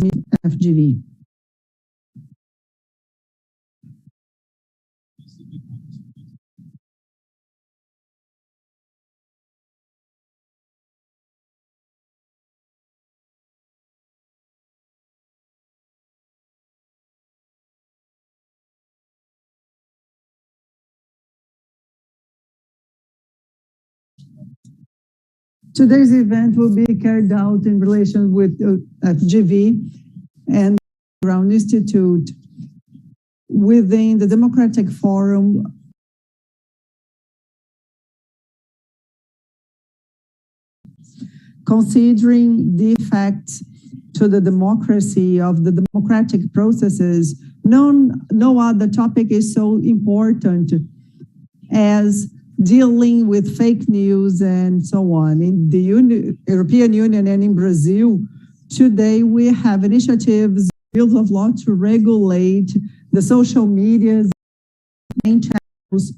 FGV. Today's event will be carried out in relation with FGV and Ground Institute within the Democratic Forum considering the effects to the democracy of the democratic processes. No other topic is so important as dealing with fake news and so on. In the European Union and in Brazil, today we have initiatives, bills of law to regulate the social medias, main channels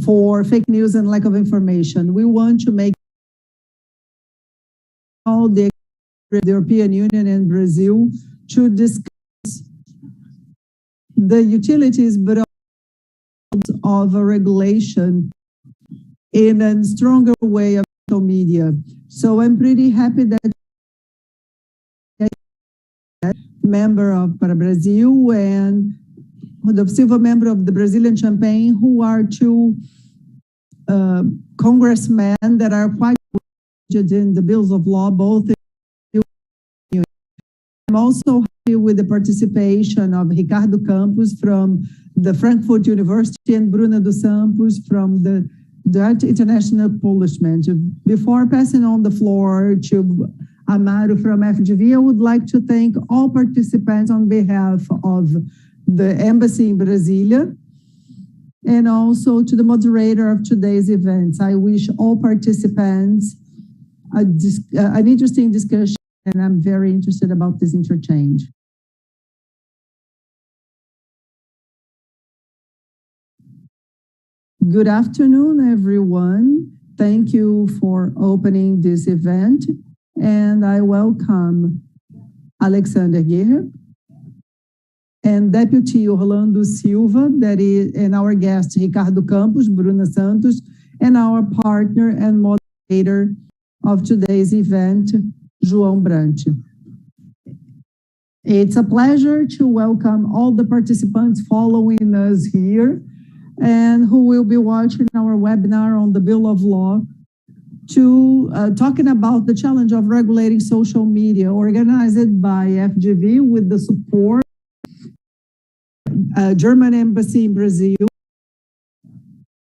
for fake news and lack of information. We want to make all the European Union and Brazil to discuss the utilities, but of a regulation in a stronger way of social media. So I'm pretty happy that member of Brazil and the Silva member of the Brazilian campaign, who are two congressmen that are quite in the bills of law, both. I'm also happy with the participation of Ricardo Campos from the Frankfurt University and Bruna dos Santos from the International Polishment. Before passing on the floor to Amaro from FGV, I would like to thank all participants on behalf of the Embassy in Brasília and also to the moderator of today's events. I wish all participants an interesting discussion, and I'm very interested about this interchange. Good afternoon, everyone. Thank you for opening this event, and I welcome Alexandra Geese and Deputy Orlando Silva, and our guest Ricardo Campos, Bruna Santos, and our partner and moderator of today's event, João Brant. It's a pleasure to welcome all the participants following us here and who will be watching our webinar on the Bill of Law to talking about the challenge of regulating social media, organized by FGV with the support German Embassy in Brazil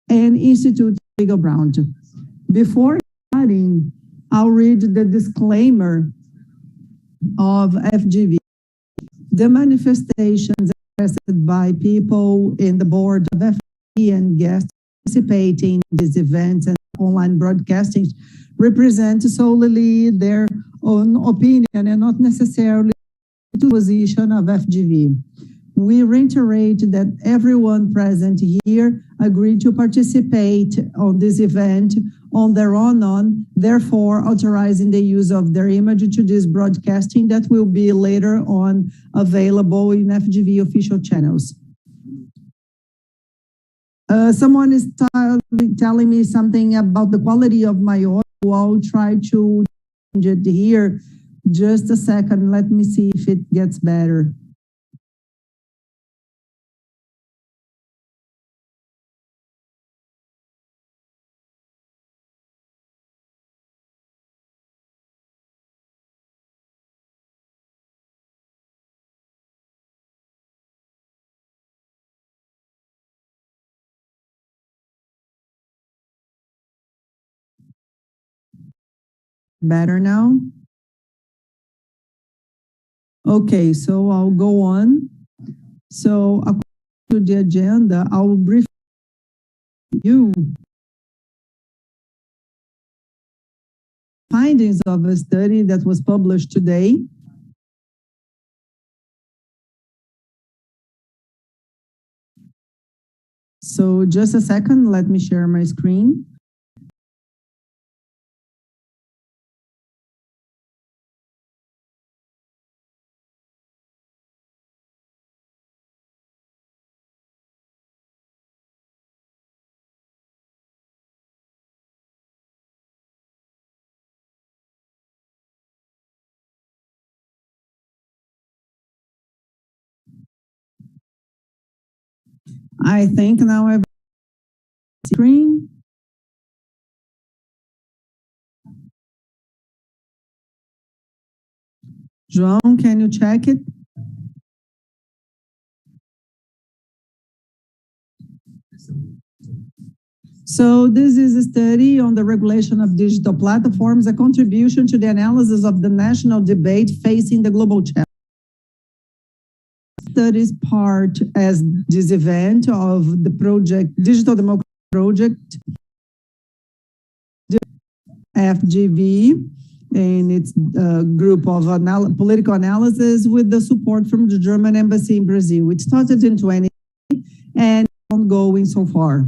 and Instituto Legal Grounds. Before starting, I'll read the disclaimer of FGV. The manifestations expressed by people in the board of FGV and guests participating in these events and online broadcasting represent solely their own opinion and not necessarily the position of FGV. We reiterate that everyone present here agreed to participate on this event on their own, therefore authorizing the use of their image to this broadcasting that will be later on available in FGV official channels. Someone is telling me something about the quality of my audio. I'll try to change it here. Just a second, let me see if it gets better. Better now? Okay, so I'll go on. So according to the agenda, I will brief you findings of a study that was published today. So just a second, let me share my screen. I think now I've screen. João, can you check it? So this is a study on the regulation of digital platforms, a contribution to the analysis of the national debate facing the global challenge. Studies part as this event of the project, Digital Democracy Project, FGV, in its group of political analysis with the support from the German embassy in Brazil. It started in 2020 and ongoing so far.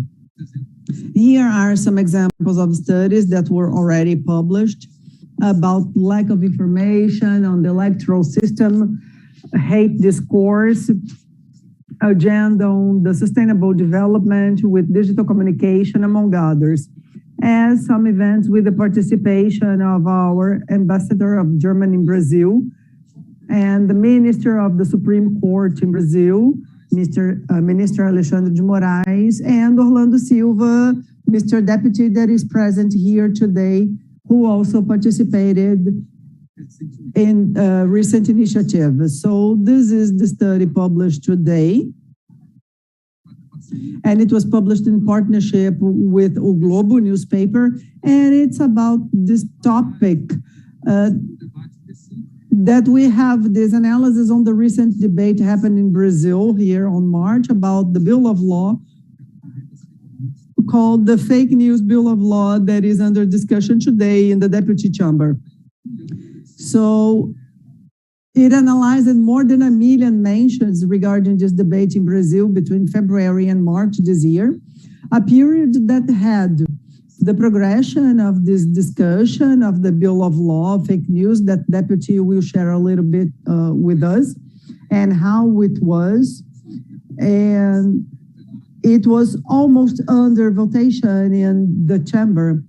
Here are some examples of studies that were already published about lack of information on the electoral system, hate discourse, agenda on the sustainable development with digital communication, among others, as some events with the participation of our ambassador of Germany in Brazil and the Minister of the Supreme Court in Brazil, Minister Alexandra de Moraes, and Orlando Silva, Mr. Deputy that is present here today, who also participated in recent initiatives. So this is the study published today, and it was published in partnership with O Globo newspaper, and it's about this topic that we have this analysis on the recent debate happened in Brazil here on March about the bill of law called the fake news bill of law that is under discussion today in the deputy chamber. So it analyzed more than 1 million mentions regarding this debate in Brazil between February and March this year, a period that had the progression of this discussion of the bill of law of fake news that Deputy will share a little bit with us and how it was. And it was almost under votation in the chamber.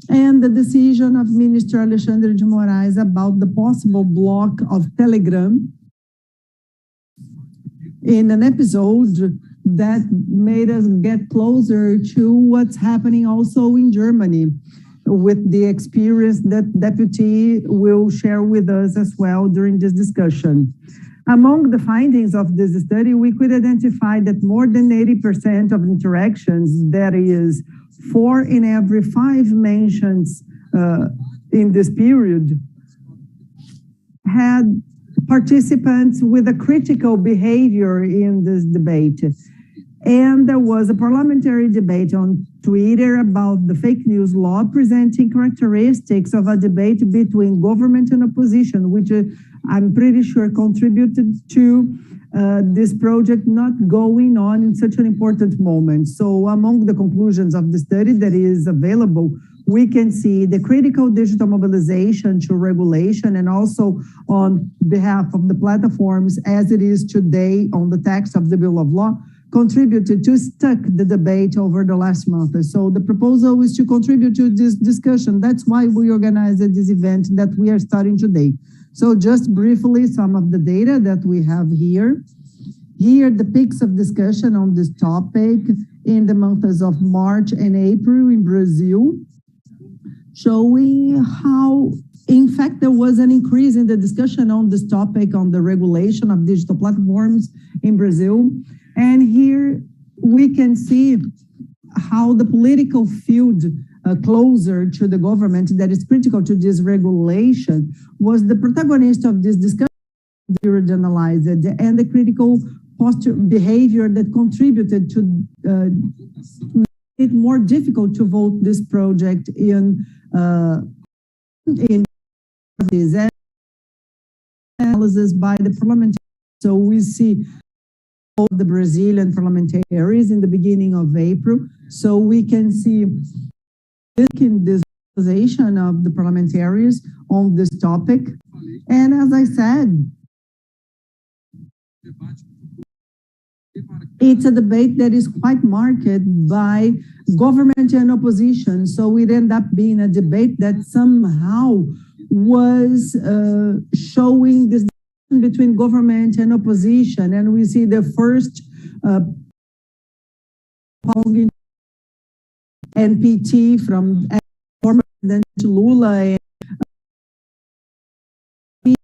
And the decision of Minister Alexandra de Moraes about the possible block of Telegram in an episode that made us get closer to what's happening also in Germany with the experience that Deputy will share with us as well during this discussion. Among the findings of this study, we could identify that more than 80% of interactions, that is 4 in every 5 mentions in this period, had participants with a critical behavior in this debate. And there was a parliamentary debate on Twitter about the fake news law, presenting characteristics of a debate between government and opposition, which I'm pretty sure contributed to this project not going on in such an important moment. So among the conclusions of the study that is available, we can see the critical digital mobilization to regulation and also on behalf of the platforms as it is today on the text of the bill of law, contributed to stuck the debate over the last month. So the proposal is to contribute to this discussion. That's why we organized this event that we are starting today. So just briefly, some of the data that we have here. Here, the peaks of discussion on this topic in the months of March and April in Brazil, showing how, in fact, there was an increase in the discussion on this topic on the regulation of digital platforms in Brazil. And here we can see how the political field closer to the government that is critical to this regulation was the protagonist of this discussion analyzed and the critical posture behavior that contributed to make it more difficult to vote this project in this analysis by the parliamentarians. So we see the Brazilian parliamentarians in the beginning of April. So we can see this position of the parliamentarians on this topic. And as I said, it's a debate that is quite marked by government and opposition. So it ended up being a debate that somehow was showing this between government and opposition. And we see the first Pong NPT from former President Lula, and we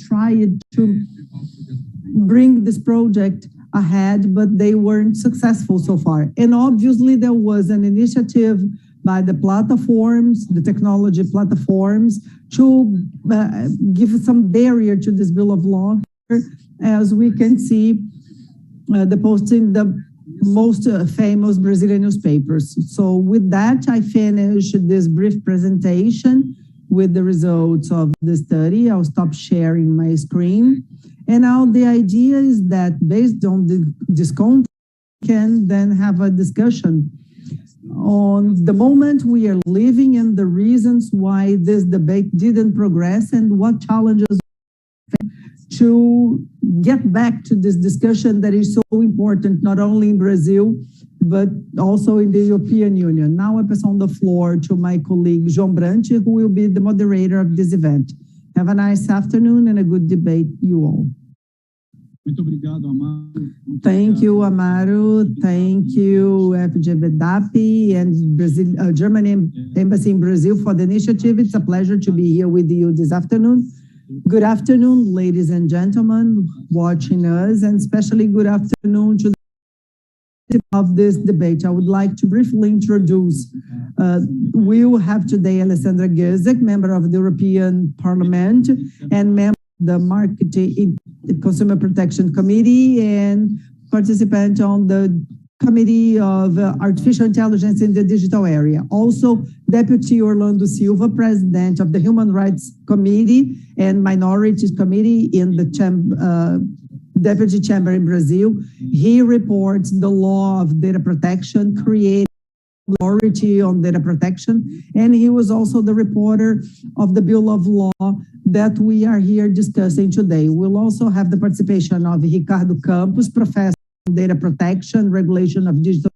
tried to bring this project ahead, but they weren't successful so far. And obviously there was an initiative by the platforms, the technology platforms, to give some barrier to this bill of law. As we can see, the posting the most famous Brazilian newspapers. So with that, I finish this brief presentation with the results of the study. I'll stop sharing my screen. And now the idea is that based on this content, we can then have a discussion on the moment we are living and the reasons why this debate didn't progress and what challenges to get back to this discussion that is so important, not only in Brazil, but also in the European Union. Now I pass on the floor to my colleague, João Brant, who will be the moderator of this event. Have a nice afternoon and a good debate, you all. Thank you, Amaro. Thank you, DAPP and Brazil, German Embassy in Brazil for the initiative. It's a pleasure to be here with you this afternoon. Good afternoon, ladies and gentlemen watching us, and especially good afternoon to the of this debate. I would like to briefly introduce, we will have today Alexandra Geese, member of the European Parliament and member of the Marketing Consumer Protection Committee and participant on the Committee of Artificial Intelligence in the Digital Area. Also, Deputy Orlando Silva, President of the Human Rights Committee and Minorities Committee in the Deputy Chamber in Brazil. He reports the law of data protection, creating authority on data protection, and he was also the reporter of the Bill of Law that we are here discussing today. We'll also have the participation of Ricardo Campos, Professor of Data Protection, Regulation of Digital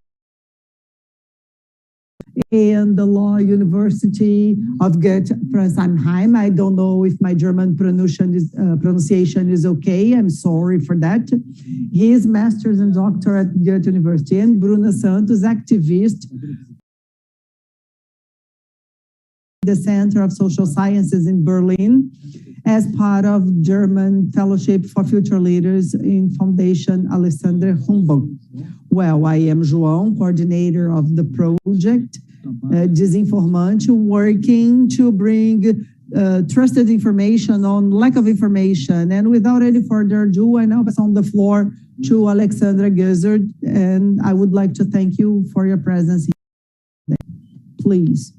and the Law University of Goethe, Frankfurt. I don't know if my German pronunciation is okay. I'm sorry for that. He is master's and doctor at Goethe University, and Bruna Santos, activist, the Center of Social Sciences in Berlin, as part of German Fellowship for Future Leaders in Foundation Alexander Humboldt. Well, I am João, coordinator of the project, Disinformante, working to bring trusted information on lack of information. And without any further ado, I now pass on the floor to Alexandra Geese, and I would like to thank you for your presence here. Please.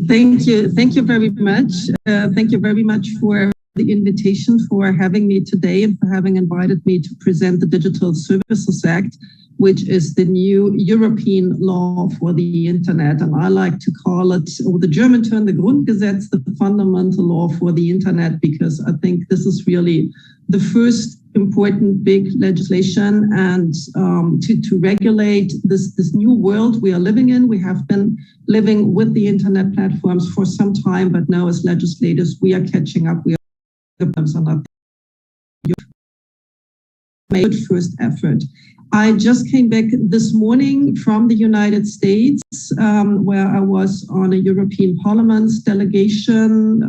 Thank you very much. Thank you very much for the invitation, for having me today and for having invited me to present the Digital Services Act, which is the new European law for the internet. And I like to call it, or the German term, the Grundgesetz, the fundamental law for the internet, because I think this is really the first important big legislation and to regulate this new world we are living in. We have been living with the internet platforms for some time, but now as legislators, we are catching up. We are made first effort. I just came back this morning from the United States, where I was on a European Parliament's delegation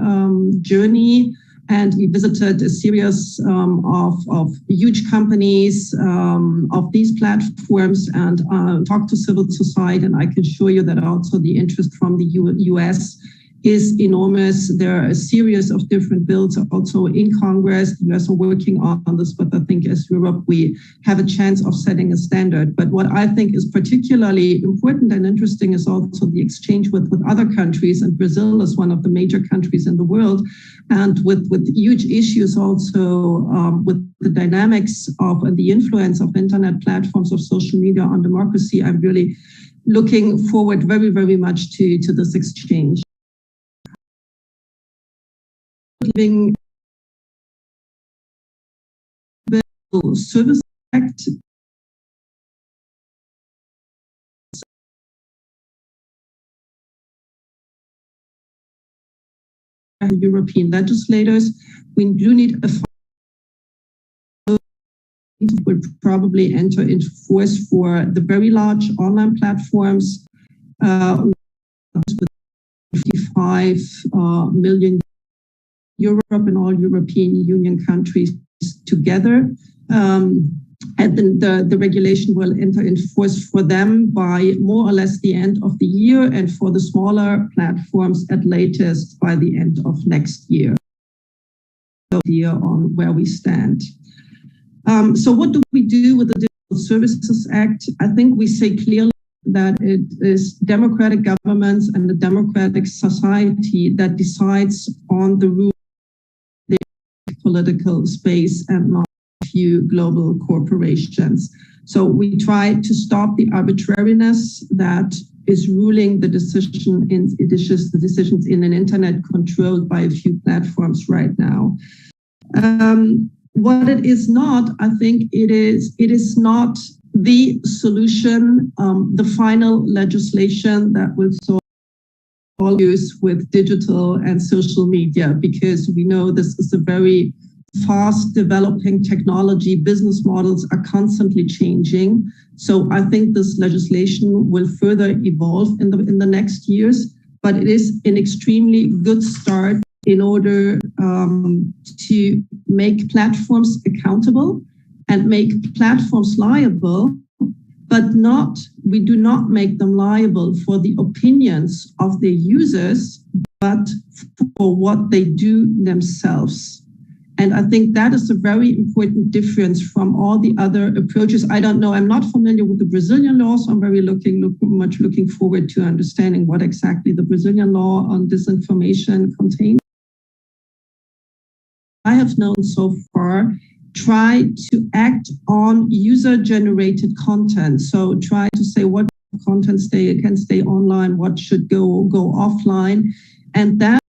journey, and we visited a series of huge companies of these platforms and talked to civil society. And I can assure you that also the interest from the US is enormous. There are a series of different bills also in Congress. The US are working on this, but I think as Europe, we have a chance of setting a standard. But what I think is particularly important and interesting is also the exchange with other countries. And Brazil is one of the major countries in the world. And with huge issues also with the dynamics of and the influence of internet platforms, of social media on democracy, I'm really looking forward very, very much to this exchange. Living Service Act European legislators, we do need a would probably enter into force for the very large online platforms, with 55 million Europe and all European Union countries together. And then the regulation will enter into force for them by more or less the end of the year, and for the smaller platforms at latest by the end of next year. On where we stand. So what do we do with the Digital Services Act? I think we say clearly that it is democratic governments and the democratic society that decides on the rules of the political space and not a few global corporations. So we try to stop the arbitrariness that is ruling the decisions in an internet controlled by a few platforms right now. What it is not, I think it is not the solution, the final legislation that will solve all issues with digital and social media, because we know this is a very fast developing technology. Business models are constantly changing. So I think this legislation will further evolve in the next years, but it is an extremely good start in order to make platforms accountable and make platforms liable, but we do not make them liable for the opinions of their users, but for what they do themselves. And I think that is a very important difference from all the other approaches. I don't know, I'm not familiar with the Brazilian law, so I'm very much looking forward to understanding what exactly the Brazilian law on disinformation contains. I have known so far, try to act on user-generated content. So try to say what content can stay online, what should go offline. And that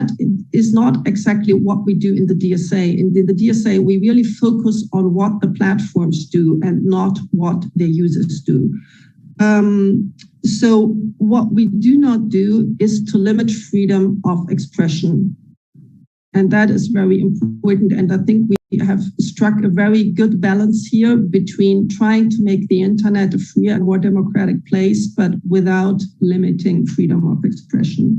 is not exactly what we do in the DSA. In the DSA, we really focus on what the platforms do and not what their users do. So what we do not do is to limit freedom of expression. And that is very important. And I think we have struck a very good balance here between trying to make the internet a freer and more democratic place, but without limiting freedom of expression.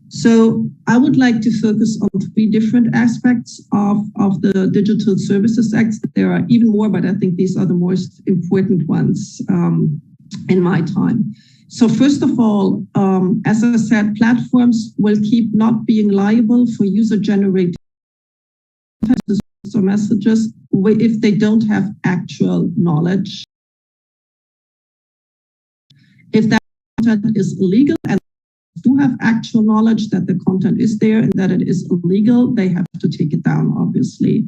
So I would like to focus on three different aspects of the Digital Services Act. There are even more, but I think these are the most important ones in my time. So first of all, as I said, platforms will keep not being liable for user-generated or messages if they don't have actual knowledge. If that content is illegal and do have actual knowledge that the content is there and that it is illegal, they have to take it down, obviously.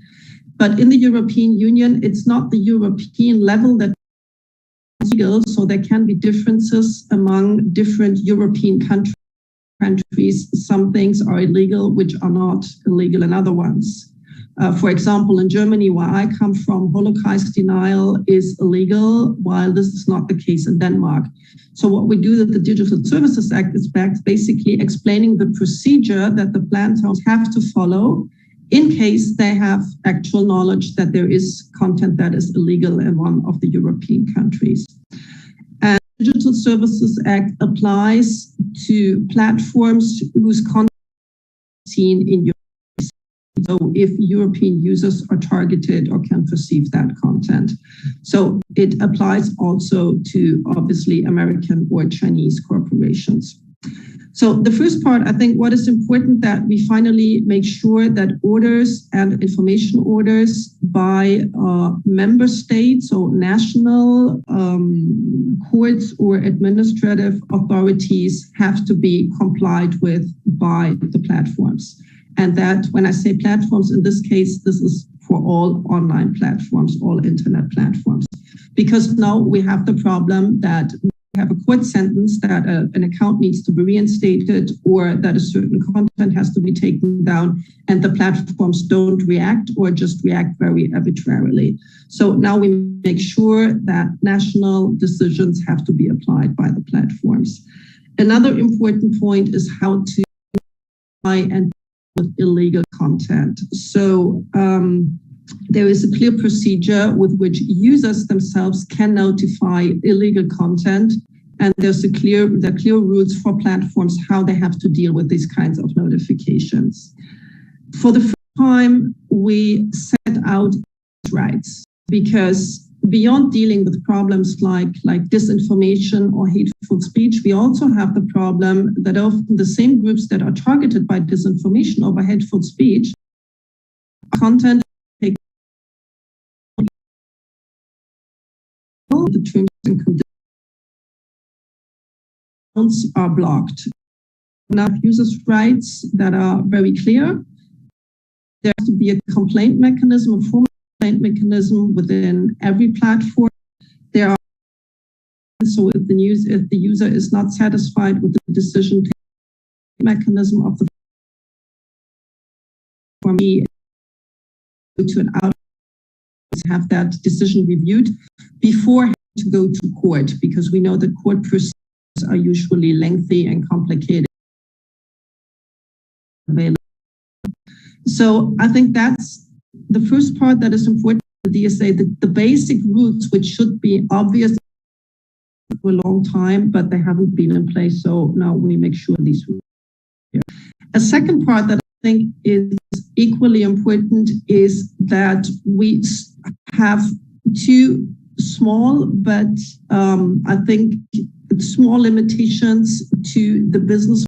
But in the European Union, it's not the European level that is legal, so there can be differences among different European countries. Some things are illegal, which are not illegal in other ones. For example, in Germany, where I come from, Holocaust denial is illegal, while this is not the case in Denmark. So what we do with the Digital Services Act is basically explaining the procedure that the platforms have to follow in case they have actual knowledge that there is content that is illegal in one of the European countries. And the Digital Services Act applies to platforms whose content is seen in Europe. So if European users are targeted or can perceive that content. So it applies also to obviously American or Chinese corporations. So the first part, I think what is important that we finally make sure that orders and information orders by member states or national courts or administrative authorities have to be complied with by the platforms. And that when I say platforms, in this case, this is for all online platforms, all internet platforms. Because now we have the problem that we have a court sentence that an account needs to be reinstated or that a certain content has to be taken down and the platforms don't react or just react very arbitrarily. So now we make sure that national decisions have to be applied by the platforms. Another important point is how to try and with illegal content. So there is a clear procedure with which users themselves can notify illegal content, and there are clear rules for platforms how they have to deal with these kinds of notifications. For the first time, we set out rights, because beyond dealing with problems like disinformation or hateful speech, we also have the problem that often the same groups that are targeted by disinformation or by hateful speech, content, the terms and conditions are blocked. Now, users' rights that are very clear. There has to be a complaint mechanism, a formal complaint mechanism within every platform. There are, so if the user is not satisfied with the decision mechanism of the platform, to an out have that decision reviewed before having to go to court, because we know that court procedures are usually lengthy and complicated. So I think that's the first part that is important for the DSA, the basic rules, which should be obvious for a long time, but they haven't been in place. So now we make sure these rules are here. A second part that I think is equally important is that we have two small, but I think small limitations to the business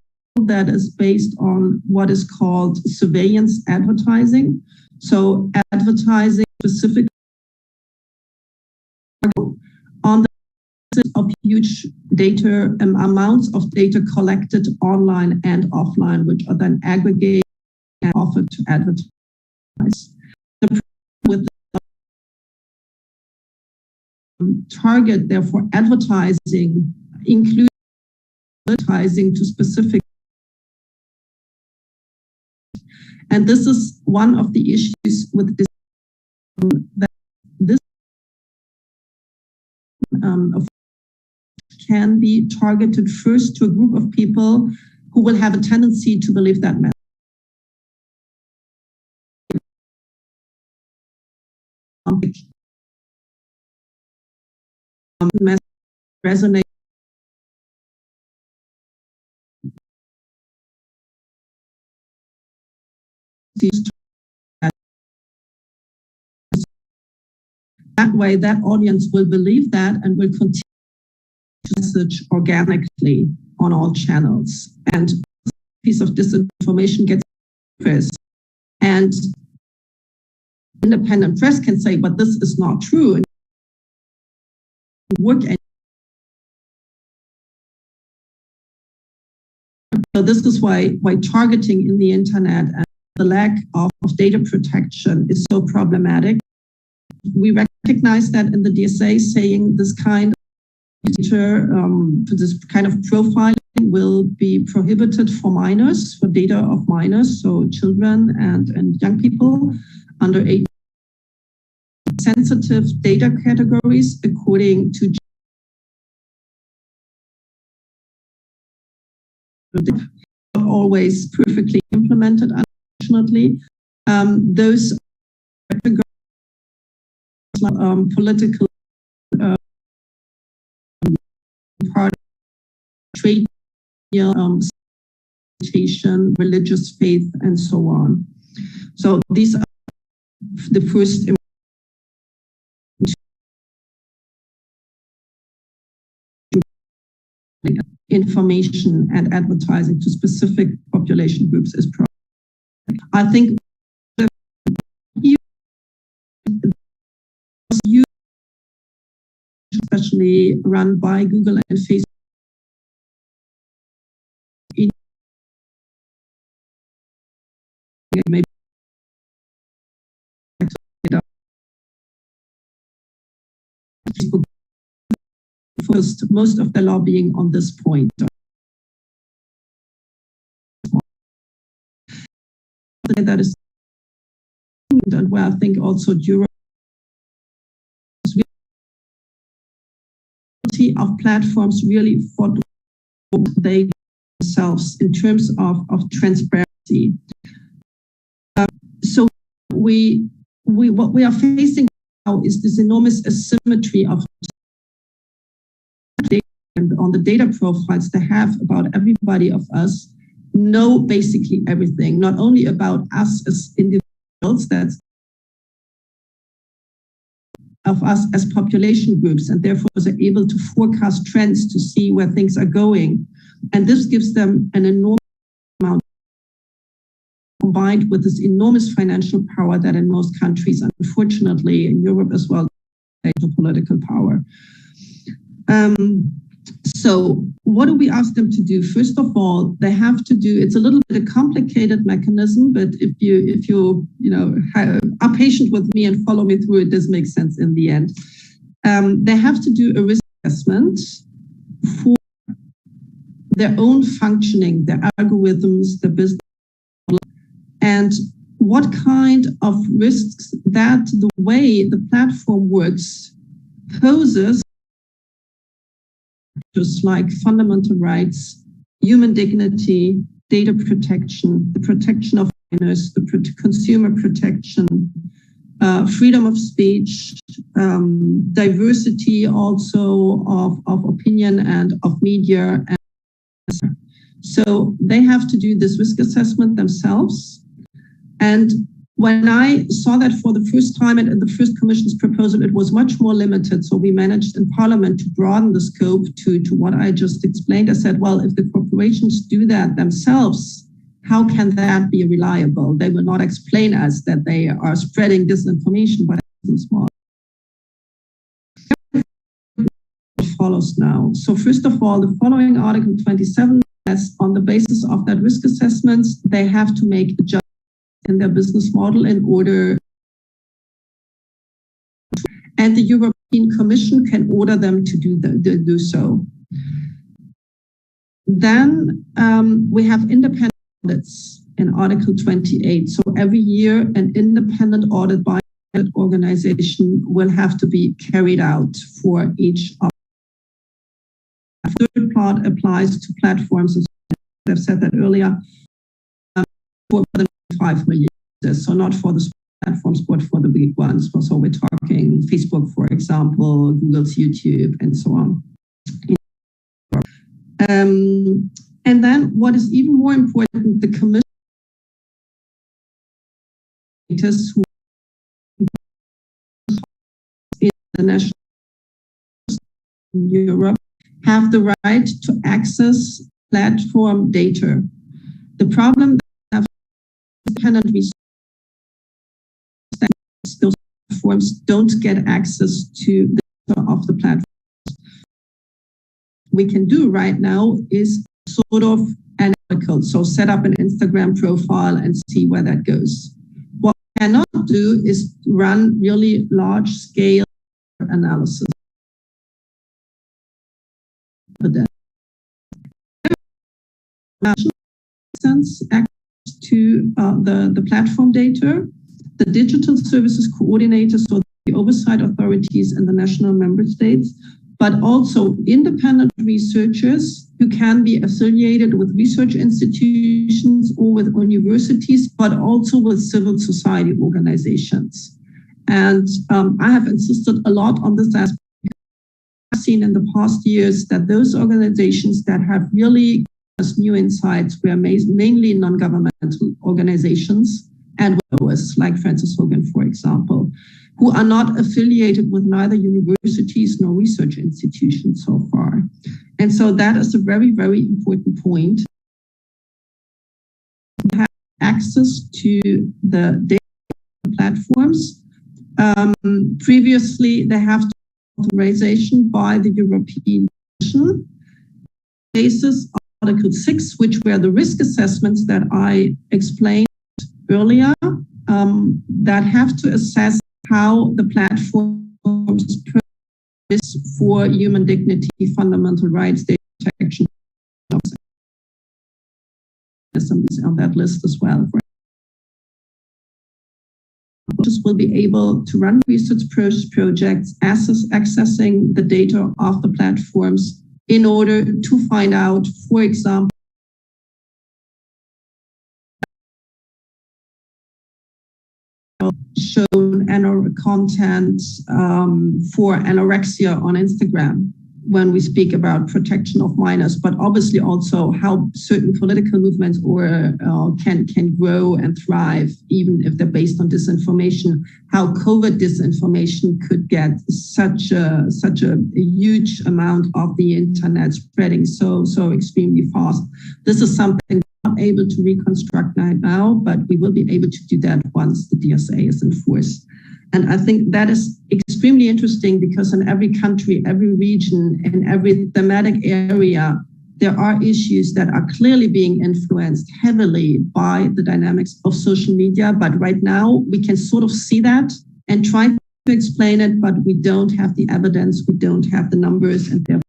that is based on what is called surveillance advertising. So advertising specifically on the basis of huge data, amounts of data collected online and offline, which are then aggregated and offered to advertise. The problem with the target, therefore, advertising, including advertising to specific. And this is one of the issues with this, can be targeted first to a group of people who will have a tendency to believe that message resonates. That way, that audience will believe that and will continue to message organically on all channels. And a piece of disinformation gets first. And independent press can say, but this is not true. And work. So this is why targeting in the internet and the lack of data protection is so problematic. We recognize that in the DSA, saying this kind of data, this kind of profiling will be prohibited for minors, for data of minors, so children and young people under 18. Sensitive data categories according to not always perfectly implemented, unfortunately. Those political part, trade, religious faith, and so on. So these are the first information and advertising to specific population groups is problematic. I think especially run by Google and Facebook, maybe focused most of the lobbying on this point. That is, and where I think also of platforms really for they themselves in terms of transparency. So we what we are facing now is this enormous asymmetry of data, and on the data profiles they have about everybody of us, know basically everything, not only about us as individuals, that's of us as population groups, and therefore are able to forecast trends to see where things are going. And this gives them an enormous amount, combined with this enormous financial power that in most countries, unfortunately in Europe as well, political power. So what do we ask them to do? First of all, they have to do, it's a little bit a complicated mechanism, but if you are patient with me and follow me through it, this makes sense in the end. They have to do a risk assessment for their own functioning, their algorithms, their business model, and what kind of risks that the way the platform works poses, just like fundamental rights, human dignity, data protection, the protection of minors, the consumer protection, freedom of speech, diversity also of opinion and of media. So they have to do this risk assessment themselves. And when I saw that for the first time and in the first Commission's proposal, it was much more limited. So we managed in Parliament to broaden the scope to what I just explained. I said, well, if the corporations do that themselves, how can that be reliable? They will not explain us that they are spreading disinformation by business model. Follows now. So first of all, the following Article 27, as on the basis of that risk assessments, they have to make adjustments in their business model in order, and the European Commission can order them to do so. Then we have independent audits in Article 28. So every year, an independent audit by an organization will have to be carried out for each of. The third part applies to platforms, as I've said that earlier, for more than 5 million users. So not for the platforms, but for the big ones. So we're talking Facebook, for example, Google's YouTube, and so on. And then what is even more important, the commission who in the national in Europe have the right to access platform data. The problem that have independent research, those platforms don't get access to the data of the platform. We can do right now is sort of analytical, so set up an Instagram profile and see where that goes. What we cannot do is run really large-scale analysis. Access to the platform data, the digital services coordinators, so the oversight authorities in the national member states, but also independent researchers who can be affiliated with research institutions or with universities, but also with civil society organizations. And I have insisted a lot on this aspect. I've seen in the past years that those organizations that have really given us new insights were mainly non-governmental organizations and WOS, like Francis Hogan, for example, who are not affiliated with neither universities nor research institutions so far. And so that is a very, very important point. To have access to the data platforms. Previously, they have to authorization by the European Commission. Basis of Article 6, which were the risk assessments that I explained earlier, that have to assess how the platforms risk for human dignity, fundamental rights, data protection, on that list as well. Will be able to run research projects, accessing the data of the platforms in order to find out, for example, shown content for anorexia on Instagram when we speak about protection of minors, but obviously also how certain political movements can grow and thrive, even if they're based on disinformation, how COVID disinformation could get such a huge amount of the internet spreading so extremely fast. This is something we're not able to reconstruct right now, but we will be able to do that once the DSA is enforced. And I think that is extremely interesting because in every country, every region, in every thematic area, there are issues that are clearly being influenced heavily by the dynamics of social media. But right now, we can sort of see that and try to explain it, but we don't have the evidence, we don't have the numbers, and therefore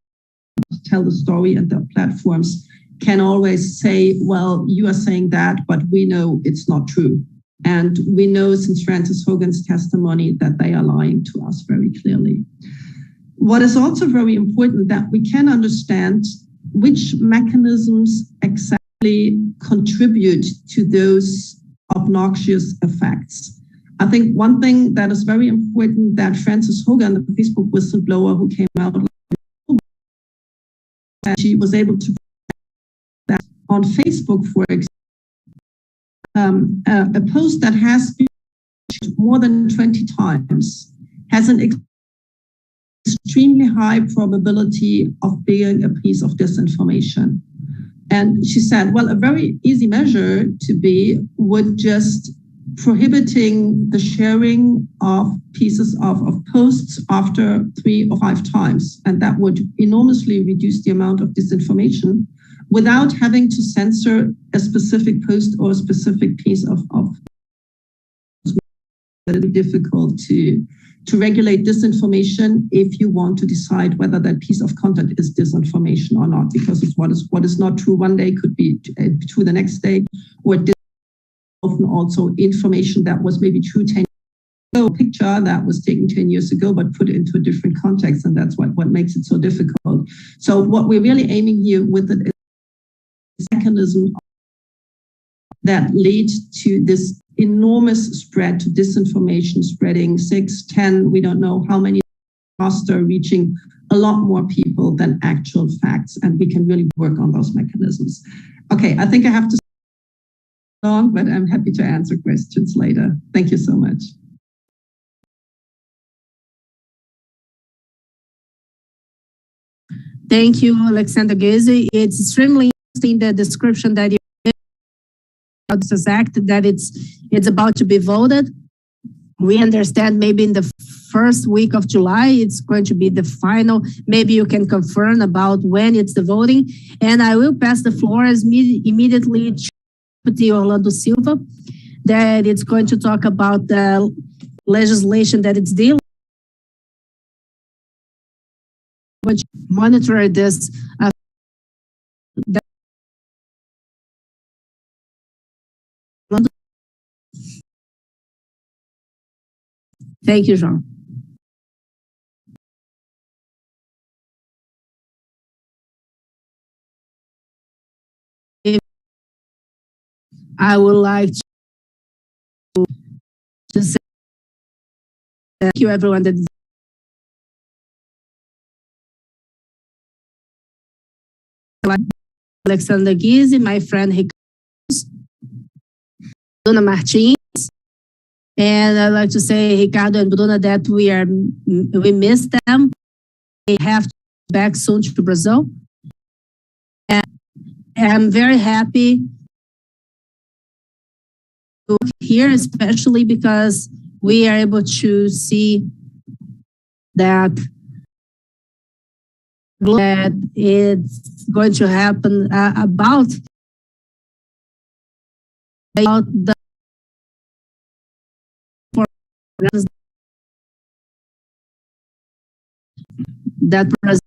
tell the story, and the platforms can always say, well, you are saying that, but we know it's not true. And we know since Frances Hogan's testimony that they are lying to us very clearly. What is also very important that we can understand which mechanisms exactly contribute to those obnoxious effects. I think one thing that is very important that Frances Hogan, the Facebook whistleblower who came out, she was able to that on Facebook, for example, a post that has been more than 20 times has an extremely high probability of being a piece of disinformation. And she said, well, a very easy measure to be would just prohibiting the sharing of pieces of posts after 3 or 5 times. And that would enormously reduce the amount of disinformation without having to censor a specific post or a specific piece of very difficult to regulate disinformation if you want to decide whether that piece of content is disinformation or not, because it's what is not true one day could be true the next day, or often also information that was maybe true 10 years ago, a picture that was taken 10 years ago but put into a different context, and that's what makes it so difficult. So what we're really aiming here with it is mechanism that lead to this enormous spread to disinformation, spreading 6, 10, we don't know how many, faster, reaching a lot more people than actual facts, and we can really work on those mechanisms. Okay, I think I have to stay long, but I'm happy to answer questions later. Thank you so much. Thank you, Alexandra Geese. It's extremely interesting, the description that you gave about this act, that it's about to be voted. We understand maybe in the first week of July, it's going to be the final. Maybe you can confirm about when it's the voting. And I will pass the floor immediately to Deputy Orlando Silva, that it's going to talk about the legislation that it's dealing with, monitor this. Thank you, Jean. I would like to say thank you, everyone. That Alexandra Geese, my friend Ricardo Bruna Martins, and I'd like to say Ricardo and Bruna that we miss them. They have to be back soon to Brazil, and I'm very happy to be here, especially because we are able to see that it's going to happen about the that Brazil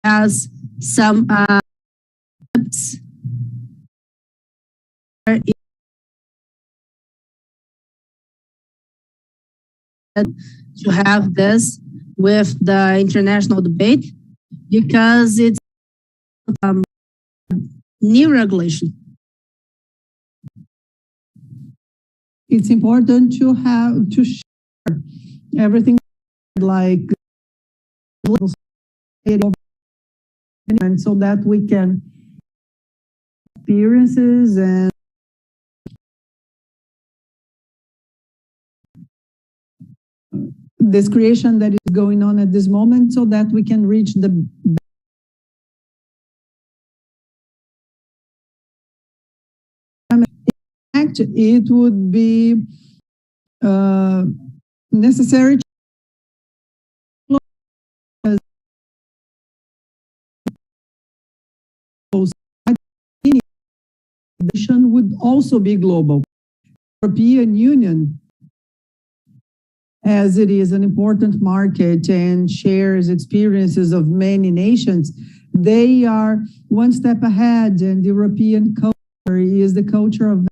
has some to have this with the international debate, because it's new regulation. It's important to everything like and so that we can experiences and this creation that is going on at this moment so that we can reach the fact it would be necessary to would also be global. European Union, as it is an important market and shares experiences of many nations, they are one step ahead, and the European culture is the culture of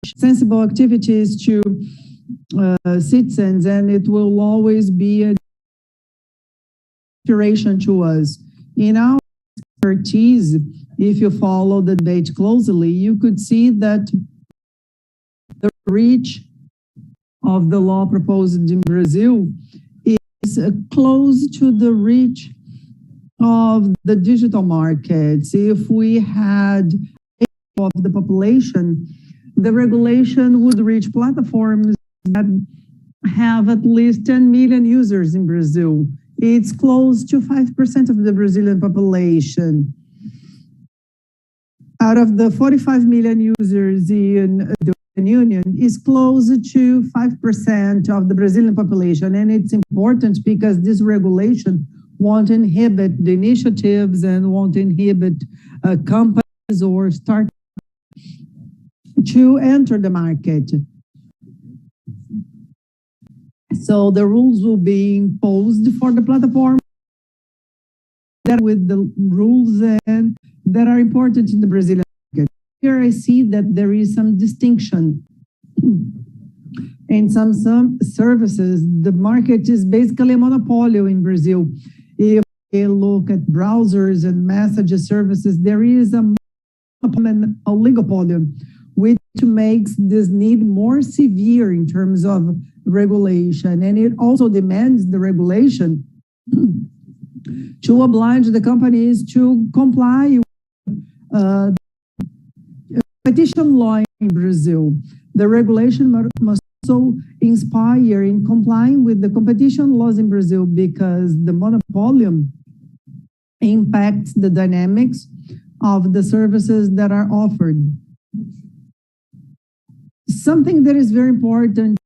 sensible activities to citizens, and it will always be an inspiration to us. In our expertise, if you follow the debate closely, you could see that the reach of the law proposed in Brazil is close to the reach of the digital markets. If we had of the population, the regulation would reach platforms that have at least 10 million users in Brazil. It's close to 5% of the Brazilian population. Out of the 45 million users in the Union is close to 5% of the Brazilian population. And it's important because this regulation won't inhibit the initiatives and won't inhibit companies or startups to enter the market. So the rules will be imposed for the platform that with the rules and that are important in the Brazilian market. Here I see that there is some distinction. In some services, the market is basically a monopoly in Brazil. If we look at browsers and message services, there is a oligopoly, which makes this need more severe in terms of regulation. And it also demands the regulation to oblige the companies to comply with competition law in Brazil. The regulation must also inspire in complying with the competition laws in Brazil because the monopoly impacts the dynamics of the services that are offered. Something that is very important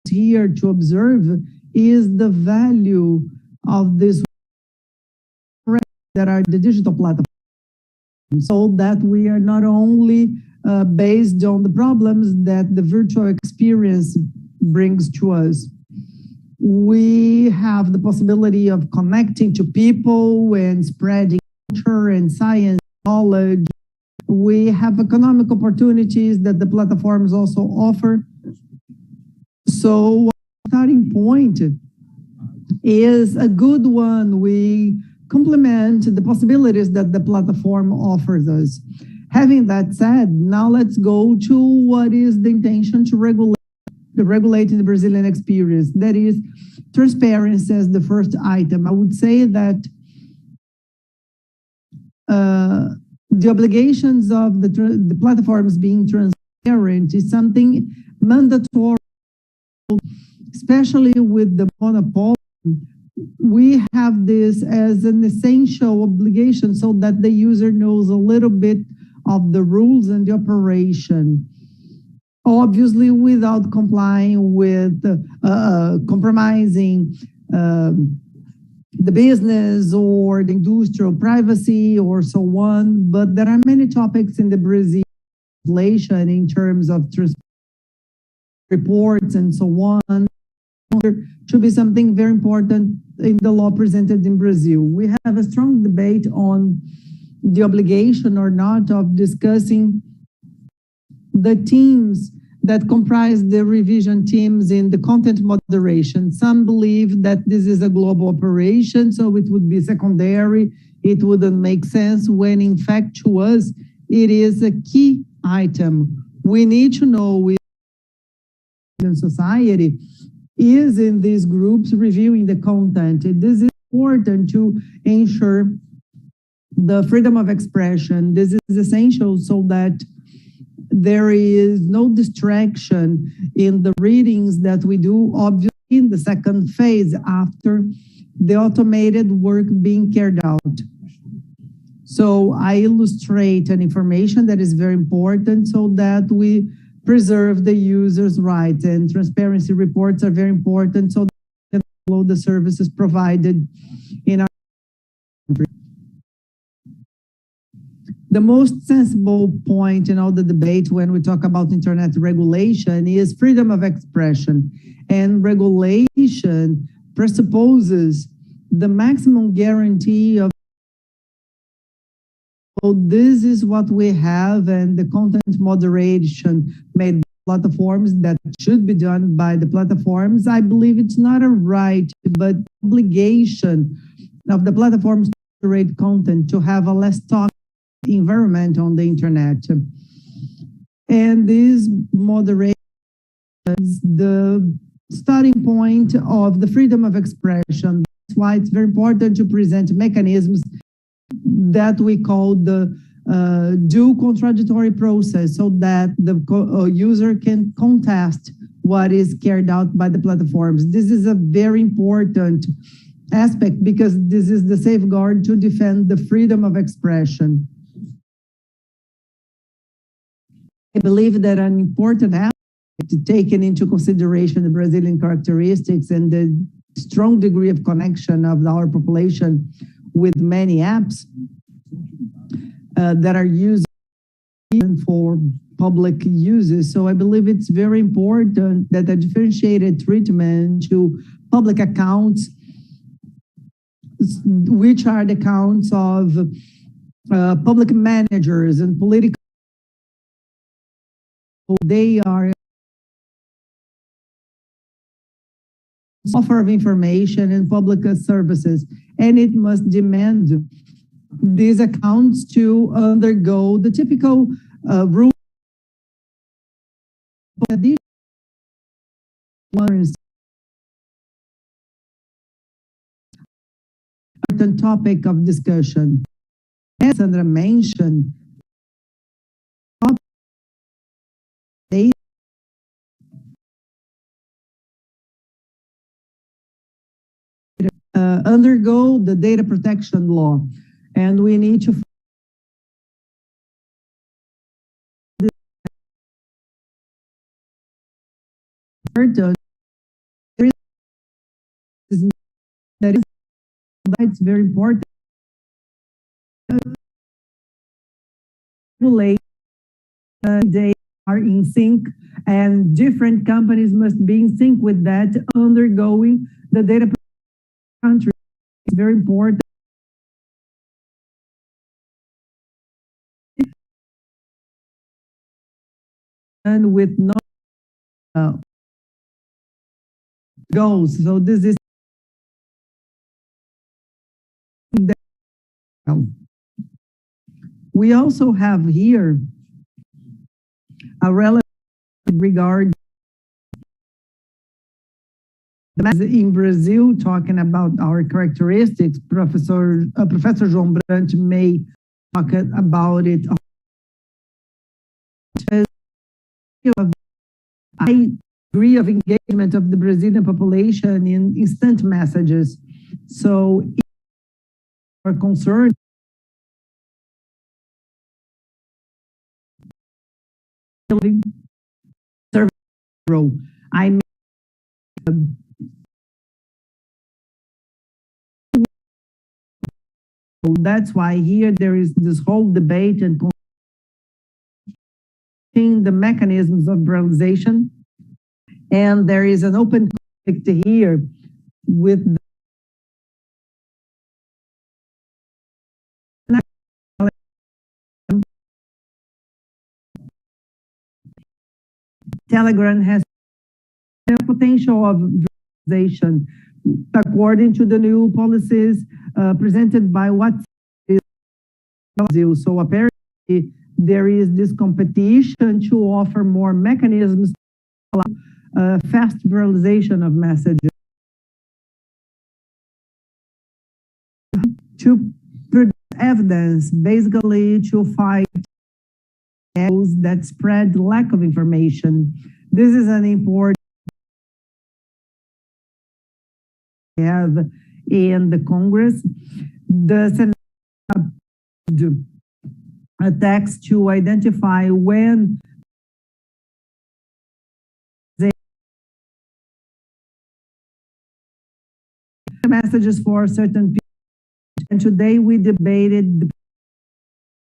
here to observe is the value of this that are the digital platforms, so that we are not only based on the problems that the virtual experience brings to us. We have the possibility of connecting to people and spreading culture and science knowledge. We have economic opportunities that the platforms also offer. So starting point is a good one. We complement the possibilities that the platform offers us. Having that said, now let's go to what is the intention to regulate the Brazilian experience. That is transparency as the first item. I would say that the obligations of the platforms being transparent is something mandatory, especially with the monopoly. We have this as an essential obligation so that the user knows a little bit of the rules and the operation. Obviously, without complying with compromising the business or the industrial privacy or so on. But there are many topics in the Brazilian legislation in terms of reports and so on. Should be something very important in the law presented in Brazil. We have a strong debate on the obligation or not of discussing the teams that comprise the revision teams in the content moderation. Some believe that this is a global operation, so it would be secondary. It wouldn't make sense when in fact to us, it is a key item. We need to know society is in these groups reviewing the content. This is important to ensure the freedom of expression. This is essential so that there is no distraction in the readings that we do, obviously in the second phase after the automated work being carried out. So I illustrate an information that is very important so that we preserve the user's rights, and transparency reports are very important so that we can follow the services provided in our country. The most sensible point in all the debate when we talk about internet regulation is freedom of expression. And regulation presupposes the maximum guarantee of, so this is what we have, and the content moderation made by platforms that should be done by the platforms. I believe it's not a right, but obligation of the platforms to moderate content, to have a less toxic environment on the internet. And this moderation is the starting point of the freedom of expression. That's why it's very important to present mechanisms that we call the due contradictory process, so that the user can contest what is carried out by the platforms. This is a very important aspect because this is the safeguard to defend the freedom of expression. I believe that an important aspect taken into consideration the Brazilian characteristics and the strong degree of connection of our population with many apps that are used for public uses. So I believe it's very important that a differentiated treatment to public accounts, which are the accounts of public managers and political, they are offer of information and public services, and it must demand these accounts to undergo the typical rules. Important topic of discussion. As Alexandra mentioned, undergo the data protection law, and we need to it's very important. They are in sync, and different companies must be in sync with that, undergoing the data protection country. It's very important. And with no goals. So this is we also have here a relevant regard in Brazil, talking about our characteristics. Professor João Brant may talk about it. High degree of engagement of the Brazilian population in instant messages. So if we are concerned, I mean, that's why here there is this whole debate and the mechanisms of realization, and there is an open conflict here with Telegram has a potential of realization according to the new policies presented by WhatsApp. So apparently there is this competition to offer more mechanisms to fast pluralization of messages, to produce evidence, basically to fight those that spread lack of information. This is an important have in the Congress. The Senate attacks to identify when messages for certain people. And today we debated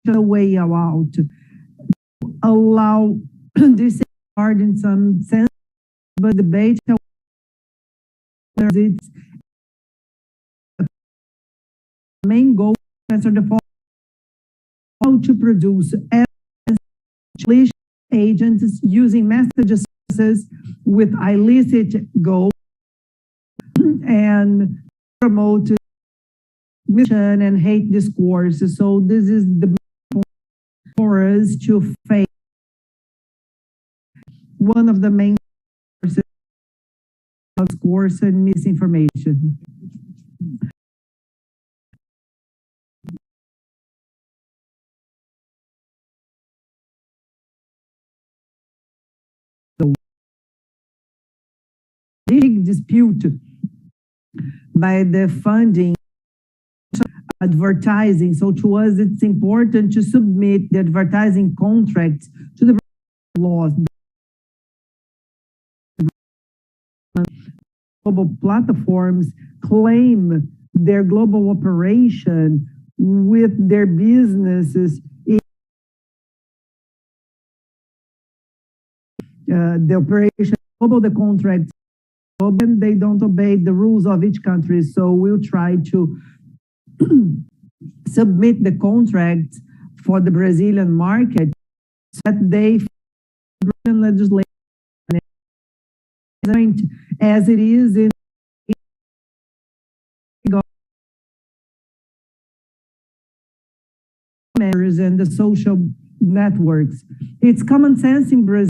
the way out, allow this part in some sense, but debate its main goal to answer the how to produce evidence agents using messages with illicit goals and promote mission and hate discourse. So this is the for us to face one of the main sources of discourse and misinformation. The big dispute by the funding advertising. So to us, it's important to submit the advertising contracts to the laws. Global platforms claim their global operation with their businesses. The operation, global the contract, and they don't obey the rules of each country. So we'll try to submit the contract for the Brazilian market so that they legislation as it is in and the social networks. It's common sense in Brazil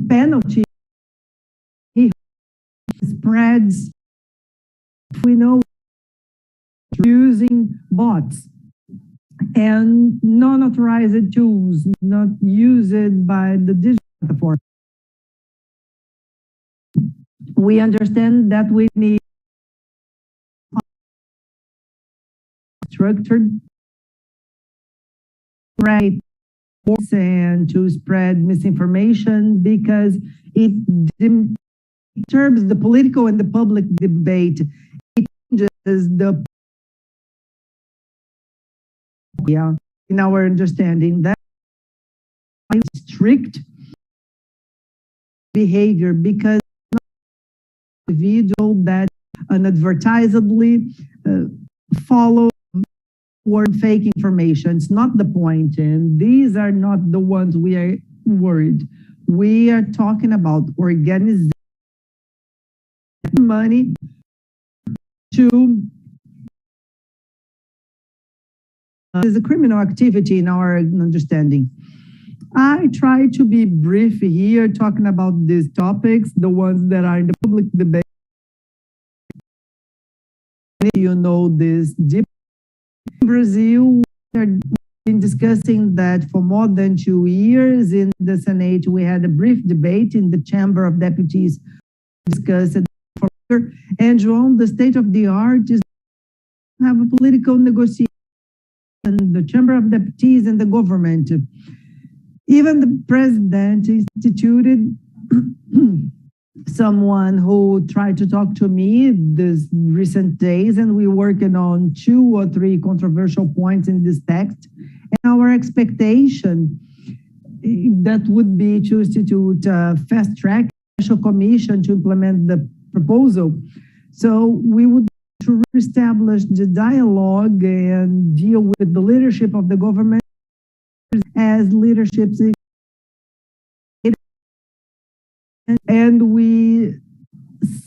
penalty he spreads, we know, using bots and non-authorized tools not used by the digital platform. We understand that we need structured right and to spread misinformation because it disturbs the political and the public debate. It changes the in our understanding that strict behavior because individual that unadvertisedly follow or fake information. It's not the point, and these are not the ones we are worried. We are talking about organizing money to is a criminal activity in our understanding. I try to be brief here, talking about these topics, the ones that are in the public debate. You know this deep. In Brazil, we have been discussing that for more than 2 years. In the Senate, we had a brief debate in the Chamber of Deputies, discussed it for and João, the state of the art is to have a political negotiation, the Chamber of Deputies and the government. Even the president instituted someone who tried to talk to me this recent days, and we're working on 2 or 3 controversial points in this text. And our expectation that would be to institute a fast-track special commission to implement the proposal. So we would to establish the dialogue and deal with the leadership of the government as leaderships. And we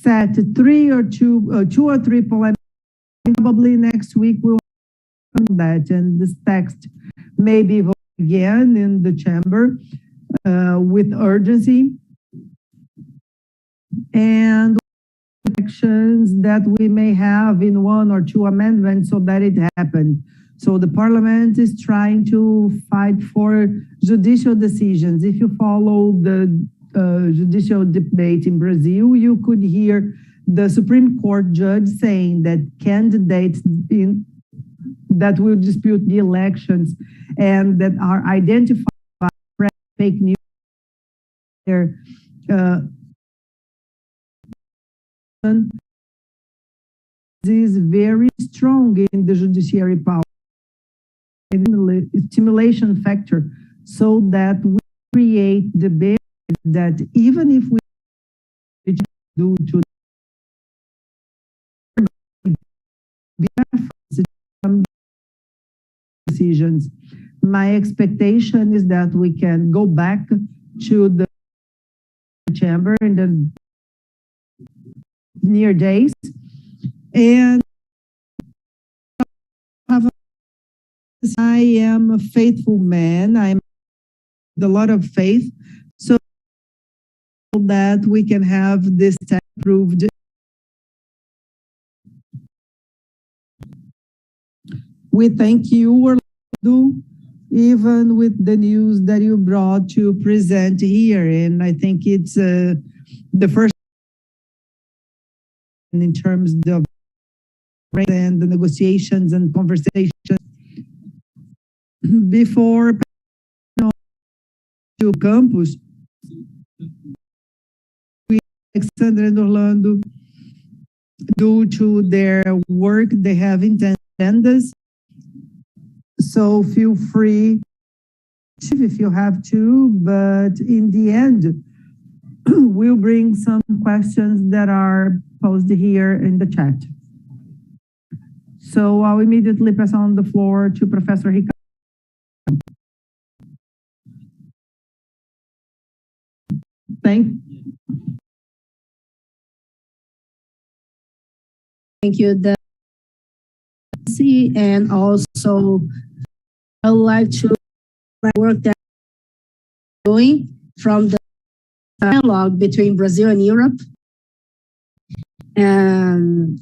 set 2 or 3 polemics. Probably next week we'll have that, and this text may be voted again in the chamber with urgency. And actions that we may have in 1 or 2 amendments so that it happened. So the parliament is trying to fight for judicial decisions. If you follow the judicial debate in Brazil, you could hear the Supreme Court judge saying that candidates that will dispute the elections and that are identified by fake news, is very strong in the judiciary power and stimulation factor, so that we create the barrier that even if we do to decisions, my expectation is that we can go back to the chamber in the near days and I am a faithful man. I'm with a lot of faith, so that we can have this text approved. We thank you, Orlando, even with the news that you brought to present here, and I think it's the first in terms of and the negotiations and conversations. Before to Campos, Alexandra and Orlando, due to their work, they have agendas. So feel free if you have to, but in the end, we'll bring some questions that are posed here in the chat. So I'll immediately pass on the floor to Professor Ricardo. Thank you, and also I would like to work that doing from the dialogue between Brazil and Europe. And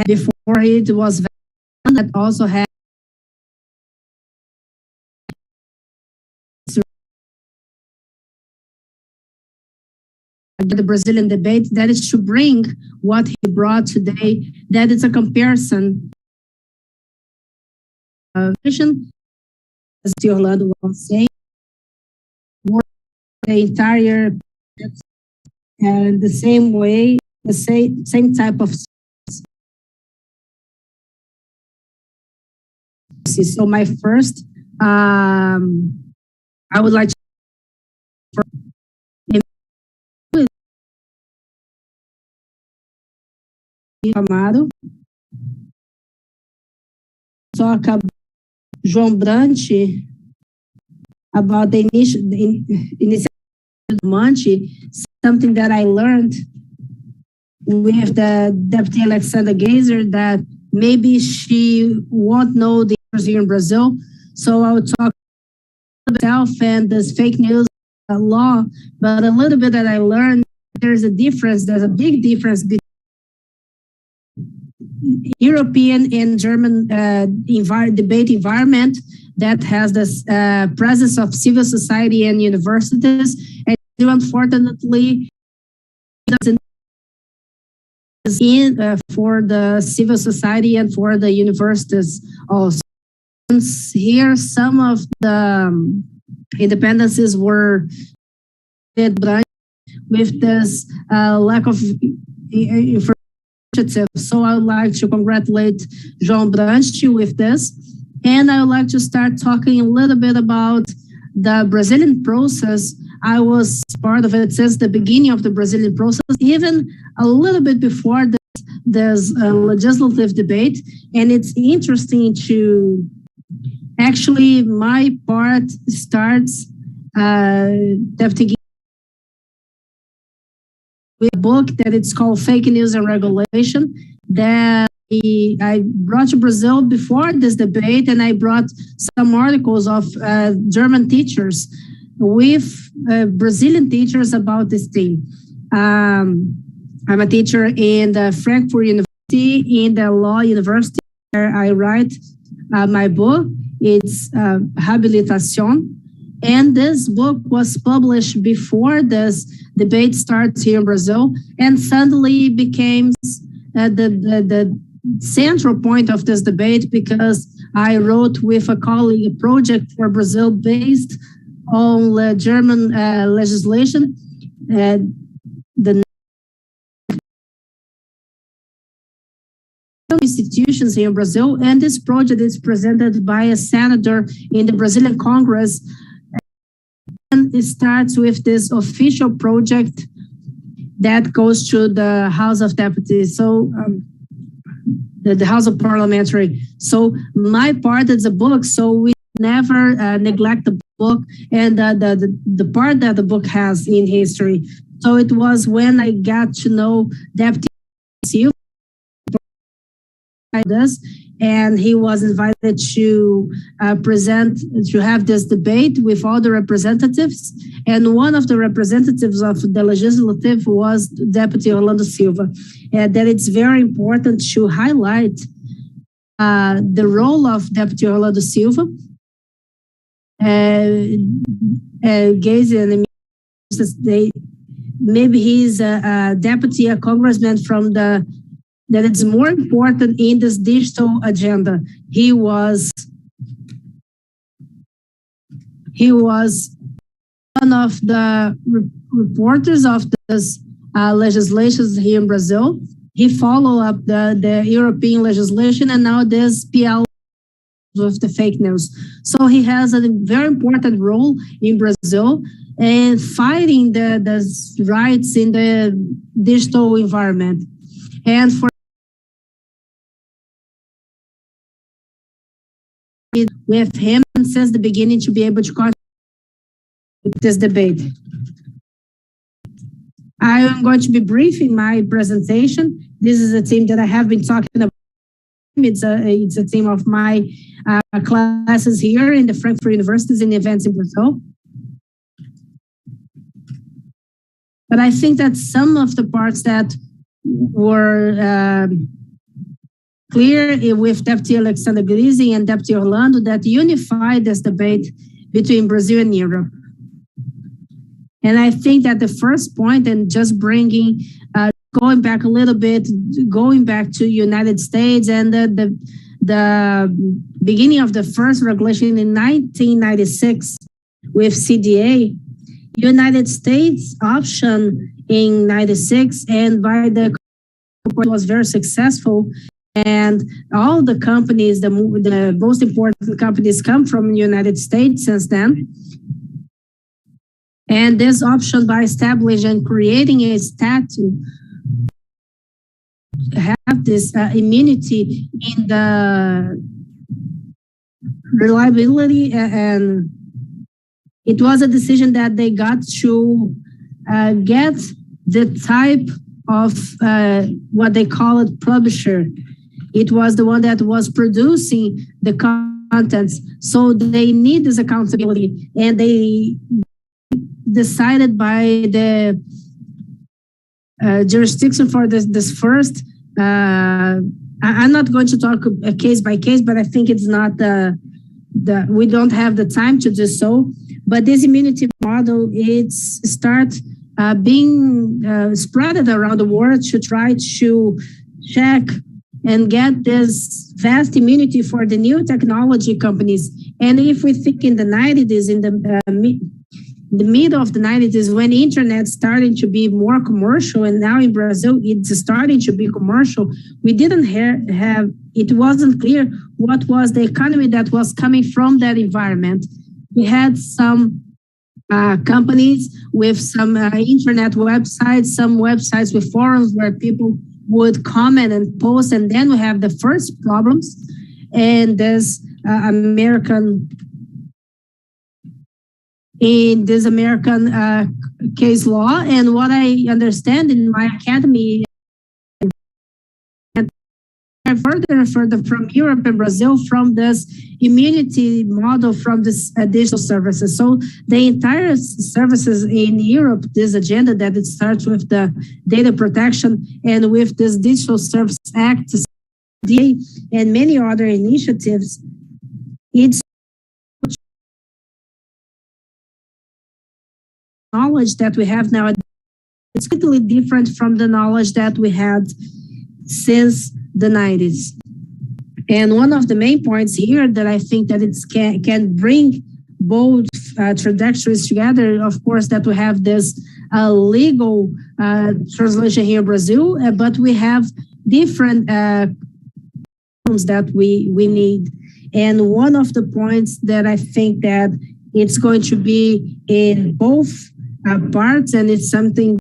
before it was that also had the Brazilian debate, that is to bring what he brought today, that is a comparison of vision, as Orlando was saying, the entire and the same way, the same type of. So my first, I would like to Amado talk about João Brandt about the initiative something that I learned with the Deputy Alexandra Geese that maybe she won't know the answers here in Brazil. So I'll talk about myself and this fake news law, but a little bit that I learned, there's a difference, there's a big difference between European and German debate environment that has this presence of civil society and universities, and unfortunately doesn't for the civil society and for the universities also. Here, some of the independencies were with this lack of information. So I would like to congratulate João Brandt with this. And I would like to start talking a little bit about the Brazilian process. I was part of it since the beginning of the Brazilian process, even a little bit before there's a legislative debate. And it's interesting to actually, my part starts with a book that it's called Fake News and Regulation that I brought to Brazil before this debate, and I brought some articles of German teachers with Brazilian teachers about this theme. I'm a teacher in the Frankfurt University, in the Law University, where I write my book. It's Habilitación. And this book was published before this debate starts here in Brazil, and suddenly became the central point of this debate because I wrote with a colleague a project for Brazil based on the German legislation. The institutions here in Brazil, and this project is presented by a senator in the Brazilian Congress. And it starts with this official project that goes to the House of Deputies, so the House of Parliamentary. So my part is a book, so we never neglect the book and the part that the book has in history. So it was when I got to know Deputy Silva, and he was invited to have this debate with all the representatives. And one of the representatives of the legislative was Deputy Orlando Silva. And that it's very important to highlight the role of Deputy Orlando Silva. Geese and maybe he's a deputy, a congressman from that it's more important in this digital agenda. He was one of the reporters of this legislation here in Brazil. He followed up the European legislation, and now this PL with the fake news. So he has a very important role in Brazil and fighting the rights in the digital environment. And for with him since the beginning to be able to contribute to this debate. I am going to be brief in my presentation. This is a theme that I have been talking about it's a theme of my classes here in the Frankfurt Universities in events in Brazil. But I think that some of the parts that were clear with Deputy Alexandra Geese and Deputy Orlando that unified this debate between Brazil and Europe. And I think that the first point, and just bringing, going back a little bit, going back to United States and the beginning of the first regulation in 1996 with CDA, United States option in 96 and by the was very successful. And all the companies, the most important companies come from the United States since then. And this option by establishing and creating a statute have this immunity in the reliability, and it was a decision that they got to get the type of what they call it publisher. It was the one that was producing the contents. So they need this accountability, and they decided by the jurisdiction for this first. I'm not going to talk case by case, but I think it's not we don't have the time to do so. But this immunity model, it's start being spread around the world to try to check and get this vast immunity for the new technology companies. And if we think in the 90s, in the middle of the 90s, when internet starting to be more commercial, and now in Brazil it's starting to be commercial, we didn't have, it wasn't clear what was the economy that was coming from that environment. We had some companies with some internet websites, some websites with forums where people would comment and post, and then we have the first problems, and this American case law. And what I understand in my academy, and further and further from Europe and Brazil, from this immunity model from this digital services. So the entire services in Europe, this agenda that it starts with the data protection and with this Digital Services Act and many other initiatives, it's knowledge that we have now. It's completely different from the knowledge that we had since the 90s. And one of the main points here that I think that it can bring both trajectories together, of course, that we have this legal translation here in Brazil, but we have different that we need. And one of the points that I think that it's going to be in both parts, and it's something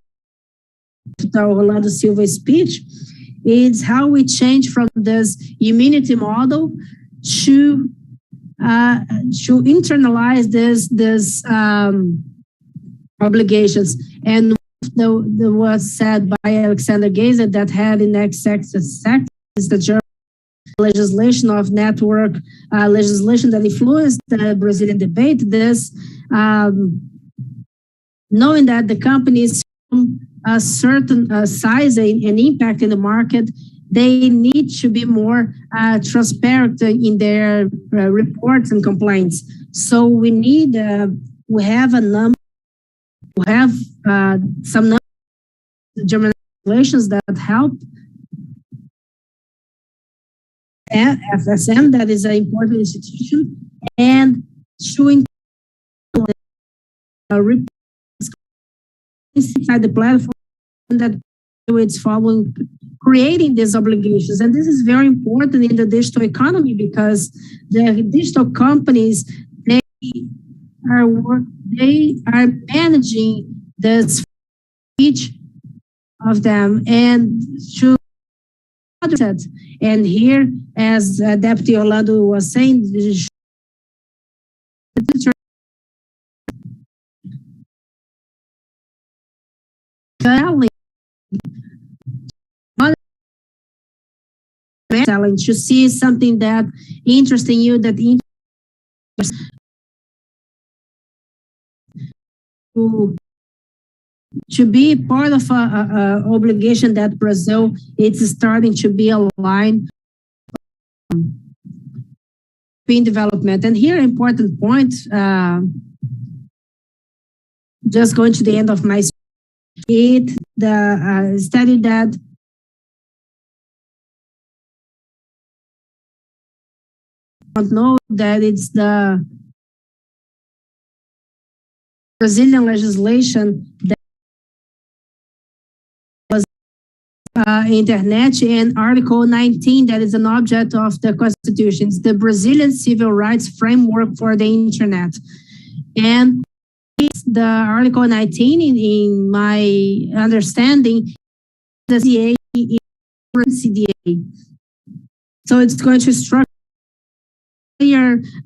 the Orlando Silva speech, is how we change from this immunity model to internalize this obligations. And the was said by Alexandra Geese that had in XX is the German legislation of network legislation that influenced the Brazilian debate. This knowing that the companies a certain size and impact in the market, they need to be more transparent in their reports and complaints. So we need, we have a number, we have some German regulations that help. And FSM, that is an important institution, and showing inside the platform that it's following, creating these obligations. And this is very important in the digital economy because the digital companies, they are managing this each of them and to and here, as Deputy Orlando was saying, Selling to see something that interesting you, that to be part of a obligation that Brazil it's starting to be aligned in development. And here, important point, just going to the end of my speech, the study that don't know that it's the Brazilian legislation that was internet and Article 19 that is an object of the Constitution. It's the Brazilian Civil Rights Framework for the Internet. And it's the Article 19, in my understanding, the CDA. So it's going to structure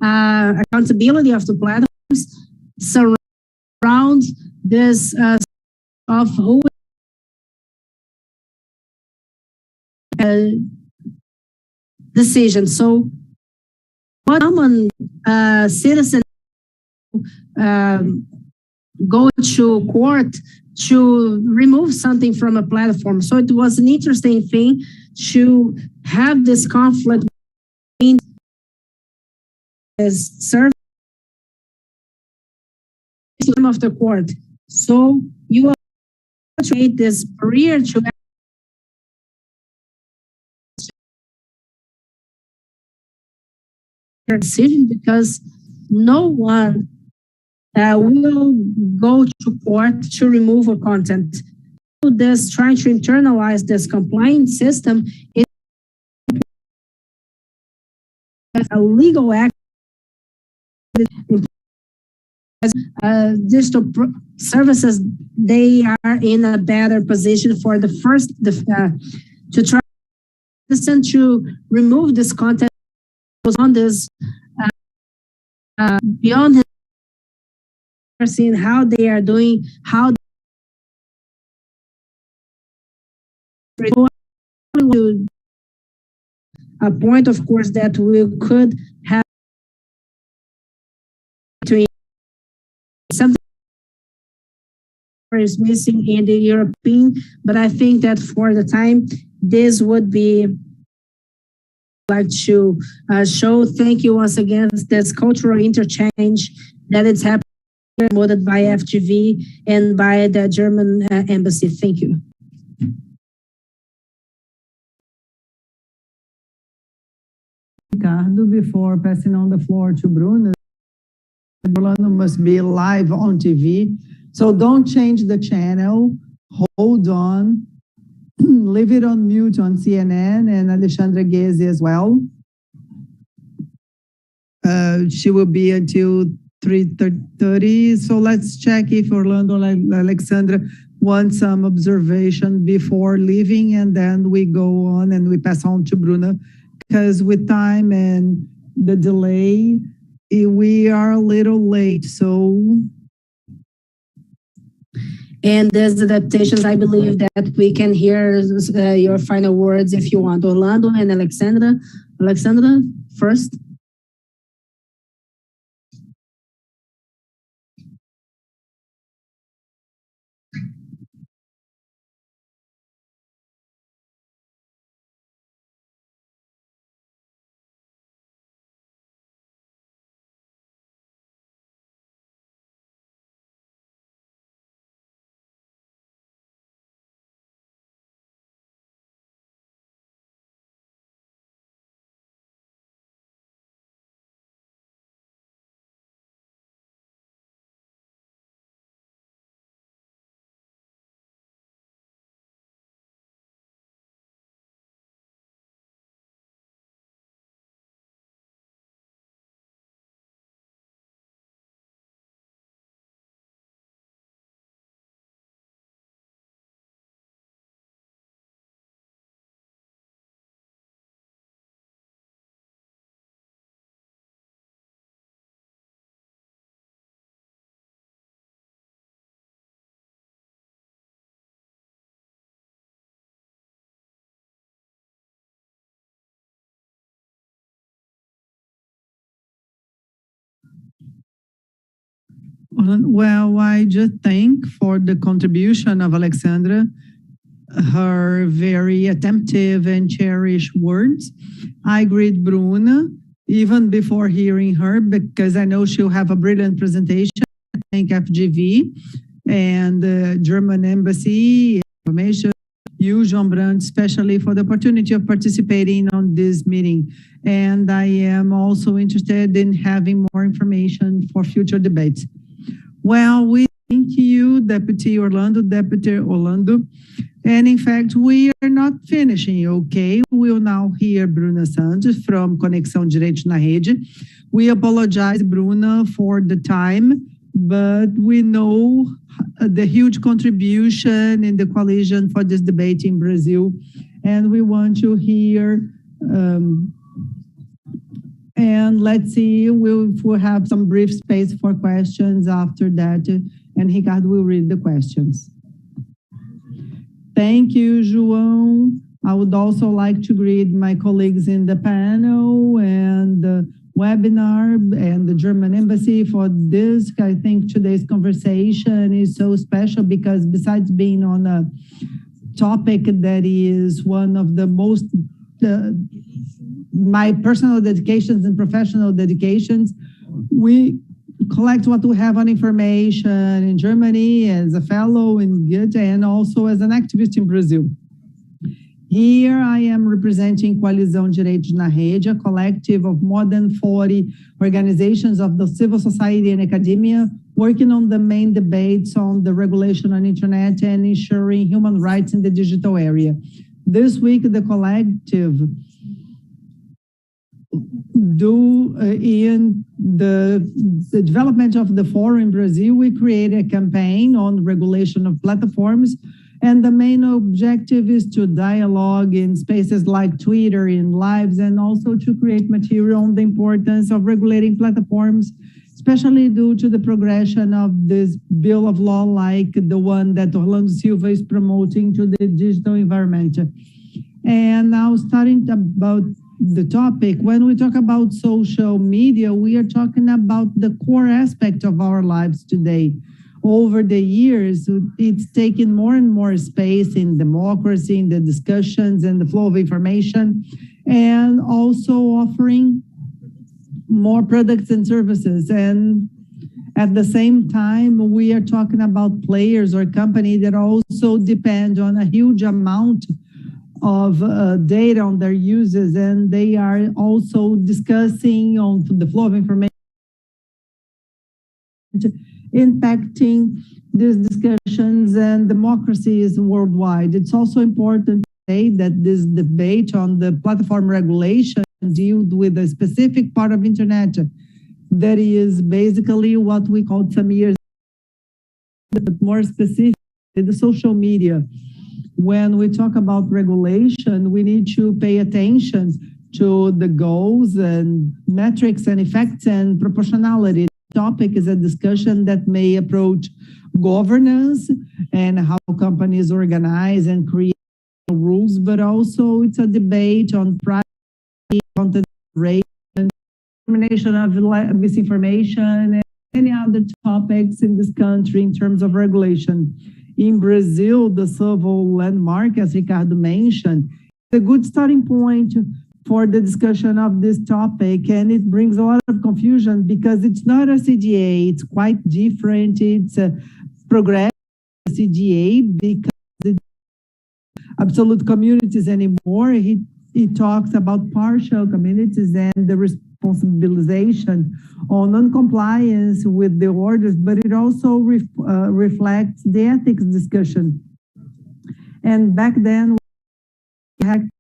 accountability of the platforms surround this of who decision. So what common citizen go to court to remove something from a platform. So it was an interesting thing to have this conflict between service of the court. So you create this barrier to decision because no one will go to court to remove a content. This trying to internalize this compliance system is a legal act. Digital services, they are in a better position for the first to try to remove this content on this beyond seeing how they are doing, how a point, of course, that we could have between something is missing in the European, but I think that for the time, this would be like to show thank you once again this cultural interchange that is happening promoted by FGV and by the German embassy. Thank you. Ricardo, before passing on the floor to Bruna, Orlando must be live on TV, so don't change the channel. Hold on. Leave it on mute on CNN and Alexandra Geese as well. She will be until 3:30. So let's check if Orlando and Alexandra want some observation before leaving, and then we go on and we pass on to Bruna. Because with time and the delay, we are a little late, so. And there's adaptations, I believe that we can hear your final words if you want. Orlando and Alexandra. Alexandra, first. Well, I just thank for the contribution of Alexandra, her very attentive and cherished words. I greet Bruna even before hearing her because I know she'll have a brilliant presentation. I thank FGV and the German Embassy, information, you, João Brandt, especially for the opportunity of participating on this meeting. And I am also interested in having more information for future debates. Well, we thank you, Deputy Orlando. And in fact, we are not finishing, okay? We'll now hear Bruna Santos from Conexão Direitos na Rede. We apologize, Bruna, for the time, but we know the huge contribution in the coalition for this debate in Brazil. And we want to hear, and let's see, we'll have some brief space for questions after that, and Ricardo will read the questions. Thank you, João. I would also like to greet my colleagues in the panel and the webinar and the German Embassy for this. I think today's conversation is so special because besides being on a topic that is one of the most, my personal dedications and professional dedications, we collect what we have on information in Germany as a fellow in Goethe and also as an activist in Brazil. Here I am representing Coalizão Direitos na Rede, a collective of more than 40 organizations of the civil society and academia working on the main debates on the regulation on internet and ensuring human rights in the digital area. This week, the collective in the development of the forum in Brazil, we created a campaign on regulation of platforms, and the main objective is to dialogue in spaces like Twitter, in lives, and also to create material on the importance of regulating platforms, especially due to the progression of this bill of law like the one that Orlando Silva is promoting to the digital environment. And now starting about the topic, when we talk about social media, we are talking about the core aspect of our lives today. Over the years, it's taken more and more space in democracy, in the discussions and the flow of information, and also offering more products and services. And at the same time, we are talking about players or companies that also depend on a huge amount of data on their users, and they are also discussing on the flow of information, impacting these discussions and democracies worldwide. It's also important to say that this debate on the platform regulation deals with a specific part of internet that is basically what we called some years, but more specifically the social media. When we talk about regulation, we need to pay attention to the goals and metrics and effects and proportionality. The topic is a discussion that may approach governance and how companies organize and create rules, but also it's a debate on privacy, content moderation, discrimination of misinformation, and many other topics in this country in terms of regulation. In Brazil, the civil landmark, as Ricardo mentioned, is a good starting point for the discussion of this topic, and it brings a lot of confusion because it's not a CDA, it's quite different. It's a progressive CDA because it's absolute communities anymore. He talks about partial communities and the responsibilization on non-compliance with the orders, but it also reflects the ethics discussion. And back then, we had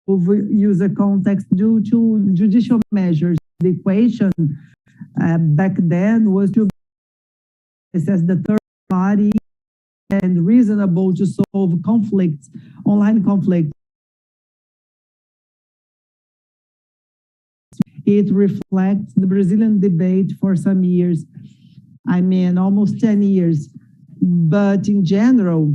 user context due to judicial measures. The equation back then was to assess the third party and reasonable to solve conflicts, online conflicts. It reflects the Brazilian debate for some years. I mean, almost 10 years. But in general,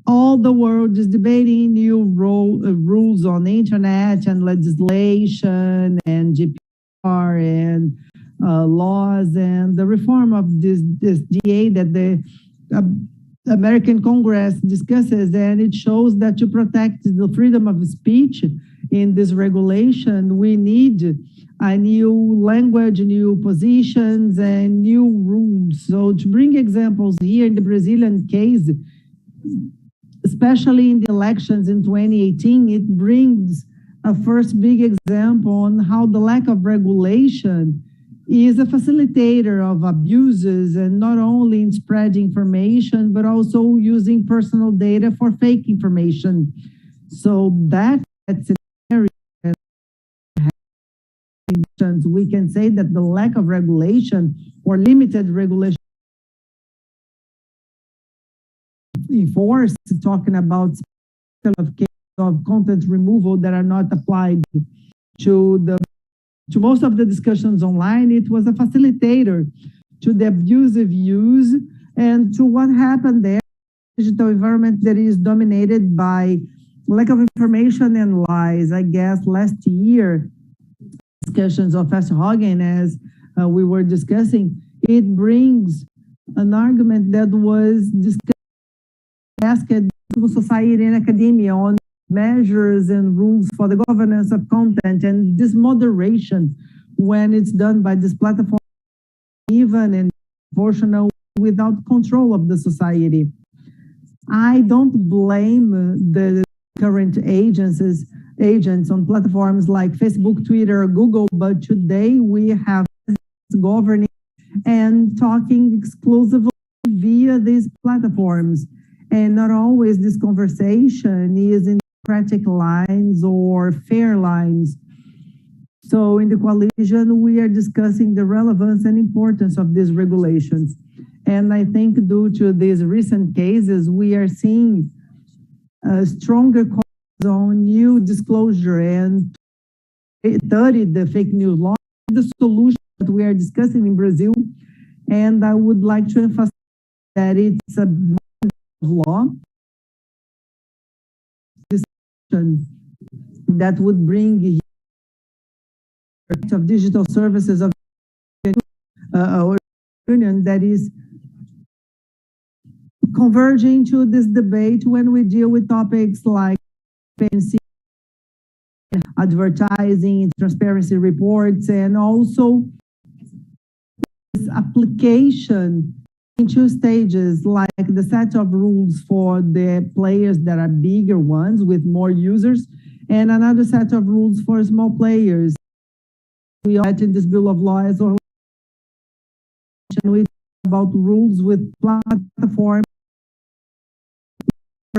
all the world is debating new rules on the internet and legislation and GDPR and laws and the reform of this DA that the American Congress discusses, and it shows that to protect the freedom of speech in this regulation, we need a new language, new positions, and new rules. So to bring examples here in the Brazilian case, especially in the elections in 2018, it brings a first big example on how the lack of regulation is a facilitator of abuses, and not only in spreading information, but also using personal data for fake information. So that's scenario, we can say that the lack of regulation or limited regulation enforced, talking about of cases of content removal that are not applied to most of the discussions online. It was a facilitator to the abusive use and to what happened there. Digital environment that is dominated by lack of information and lies. I guess last year, discussions of Fast-Hagen, as we were discussing, it brings an argument that was discussed in civil society and academia on measures and rules for the governance of content, and this moderation when it's done by this platform, even and proportional, without control of the society. I don't blame the current agents on platforms like Facebook, Twitter, Google, but today we have governing and talking exclusively via these platforms. And not always this conversation is in democratic lines or fair lines. So in the coalition, we are discussing the relevance and importance of these regulations. And I think due to these recent cases, we are seeing a stronger calls on new disclosure and study the fake news law, the solution that we are discussing in Brazil. And I would like to emphasize that it's a law that would bring of digital services of our union that is converging to this debate when we deal with topics like advertising, transparency reports, and also this application in two stages, like the set of rules for the players that are bigger ones with more users, and another set of rules for small players. We are in this bill of laws or we talk about rules with platform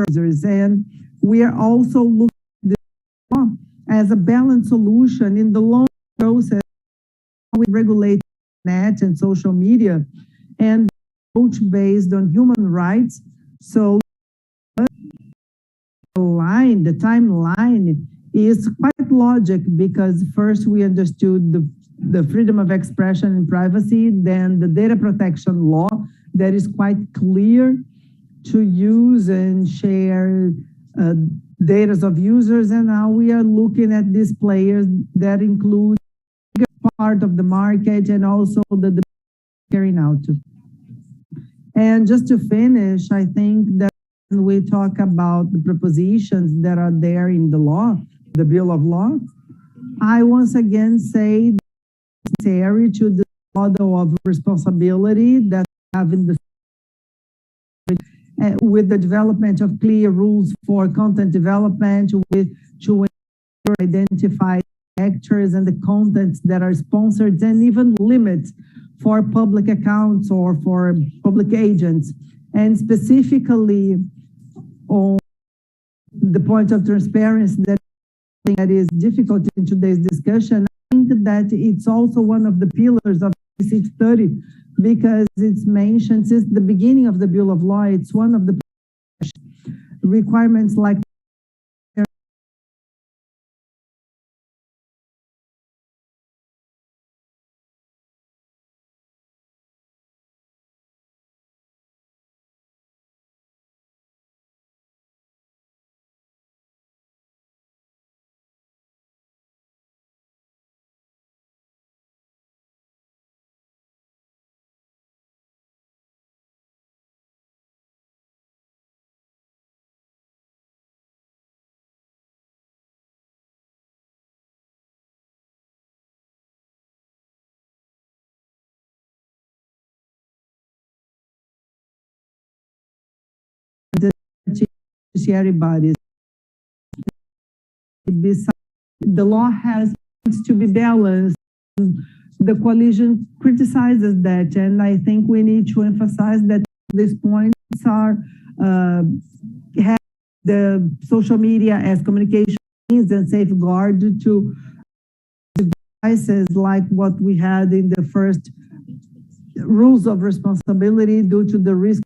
users, and we are also looking at this law as a balanced solution in the long process. We regulate net and social media and based on human rights. So the timeline is quite logic, because first we understood the freedom of expression and privacy, then the data protection law that is quite clear to use and share data of users, and now we are looking at these players that include part of the market and also the carrying out. And just to finish, I think that when we talk about the propositions that are there in the law, the Bill of Law, I once again say necessary to the model of responsibility that we have in the with the development of clear rules for content development, to identify actors and the contents that are sponsored, and even limits for public accounts or for public agents. And specifically on the point of transparency that is difficult in today's discussion, I think that it's also one of the pillars of 630, because it's mentioned since the beginning of the Bill of Law. It's one of the requirements like judiciary bodies. Besides, the law has to be balanced. The coalition criticizes that, and I think we need to emphasize that these points are have the social media as communication means and safeguard to devices like what we had in the first rules of responsibility due to the risk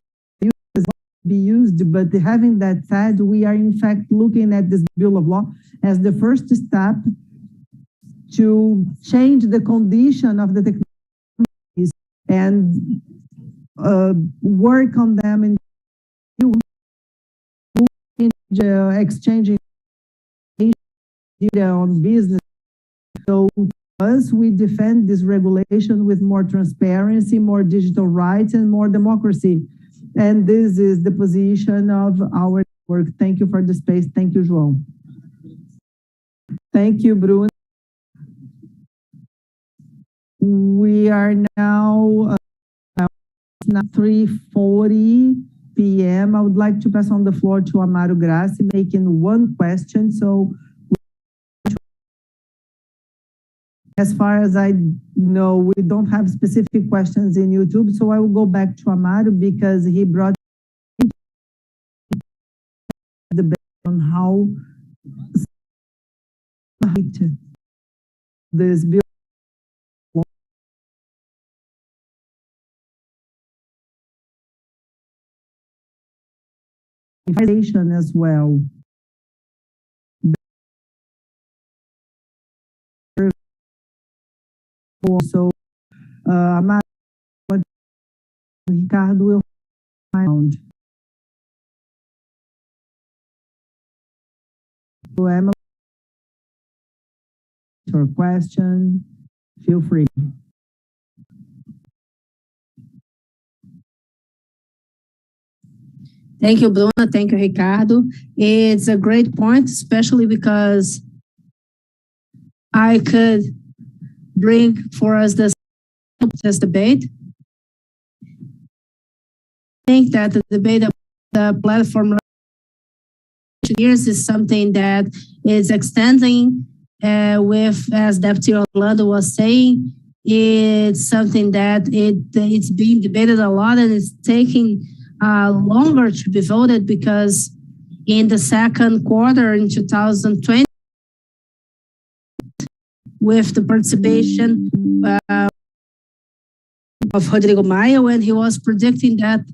be used. But having that said, we are in fact looking at this bill of law as the first step to change the condition of the technologies and work on them in exchanging data on business. So us, we defend this regulation with more transparency, more digital rights, and more democracy. And this is the position of our work. Thank you for the space. Thank you, João. Thank you, Bruna. We are now 3:40 p.m. I would like to pass on the floor to Amaro Grassi, making one question. So as far as I know, we don't have specific questions in YouTube, so I will go back to Amaro because he brought the debate on how this bill as well. So, Ricardo will find. So, Emily, your question, feel free. Thank you, Bruna. Thank you, Ricardo. It's a great point, especially because I could bring for us this debate. I think that the debate of the platform years is something that is extending with, as Deputy Orlando was saying, it's something that it's being debated a lot and it's taking longer to be voted because in the second quarter in 2020, with the participation of Rodrigo Maia, when he was predicting that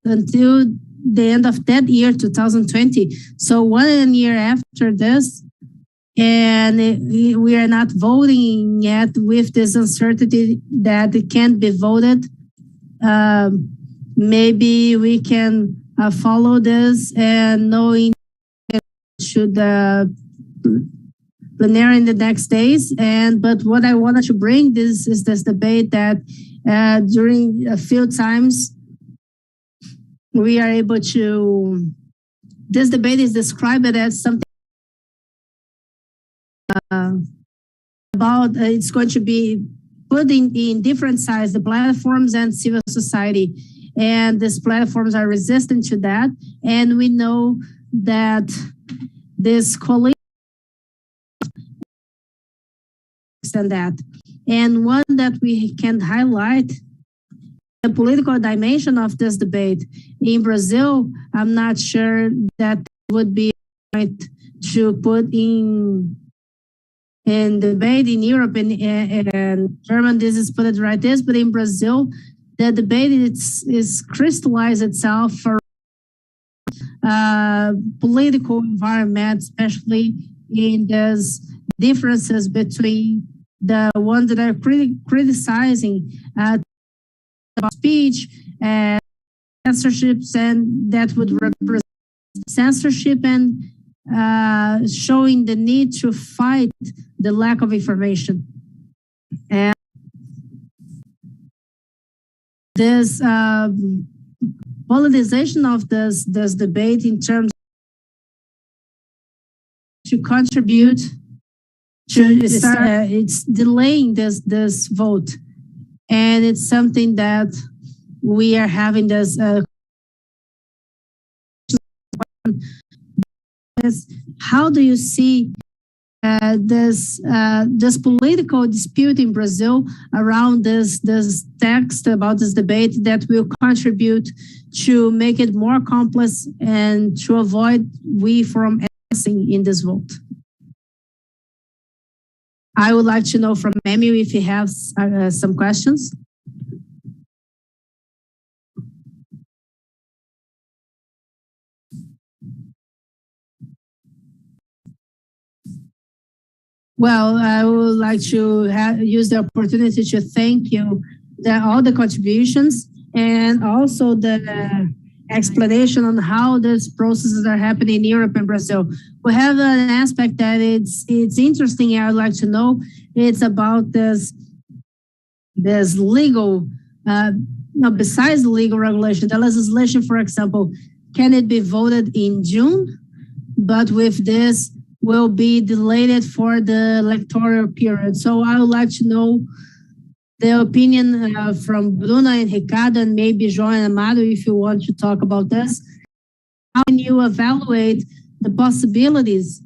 until the end of that year, 2020. So 1 year after this, and we are not voting yet with this uncertainty that it can't be voted. Maybe we can follow this and knowing should plenary in the next days. But what I wanted to bring is this debate that during a few times we are able to. This debate is described as something about it's going to be put in different sides, the platforms and civil society. And these platforms are resistant to that. And we know that this coalition and that. And one that we can highlight, the political dimension of this debate. In Brazil, I'm not sure that would be right to put in debate in Europe and German, this is put it right this, but in Brazil, the debate is crystallized itself for political environment, especially in those differences between the ones that are criticizing speech and censorships, and that would represent censorship and showing the need to fight the lack of information. And this politicization of this debate in terms to contribute to start, it's delaying this vote. And it's something that we are having this is how do you see this political dispute in Brazil around this text about this debate that will contribute to make it more complex and to avoid we from passing in this vote? I would like to know from Emil if he has some questions. Well, I would like to use the opportunity to thank you all the contributions and also the explanation on how these processes are happening in Europe and Brazil. We have an aspect that it's interesting. I would like to know. It's about this legal, besides the legal regulation, the legislation, for example, can it be voted in June? But with this, will be delayed for the electoral period. So I would like to know the opinion from Bruna and Ricardo and maybe João and Amado if you want to talk about this. How can you evaluate the possibilities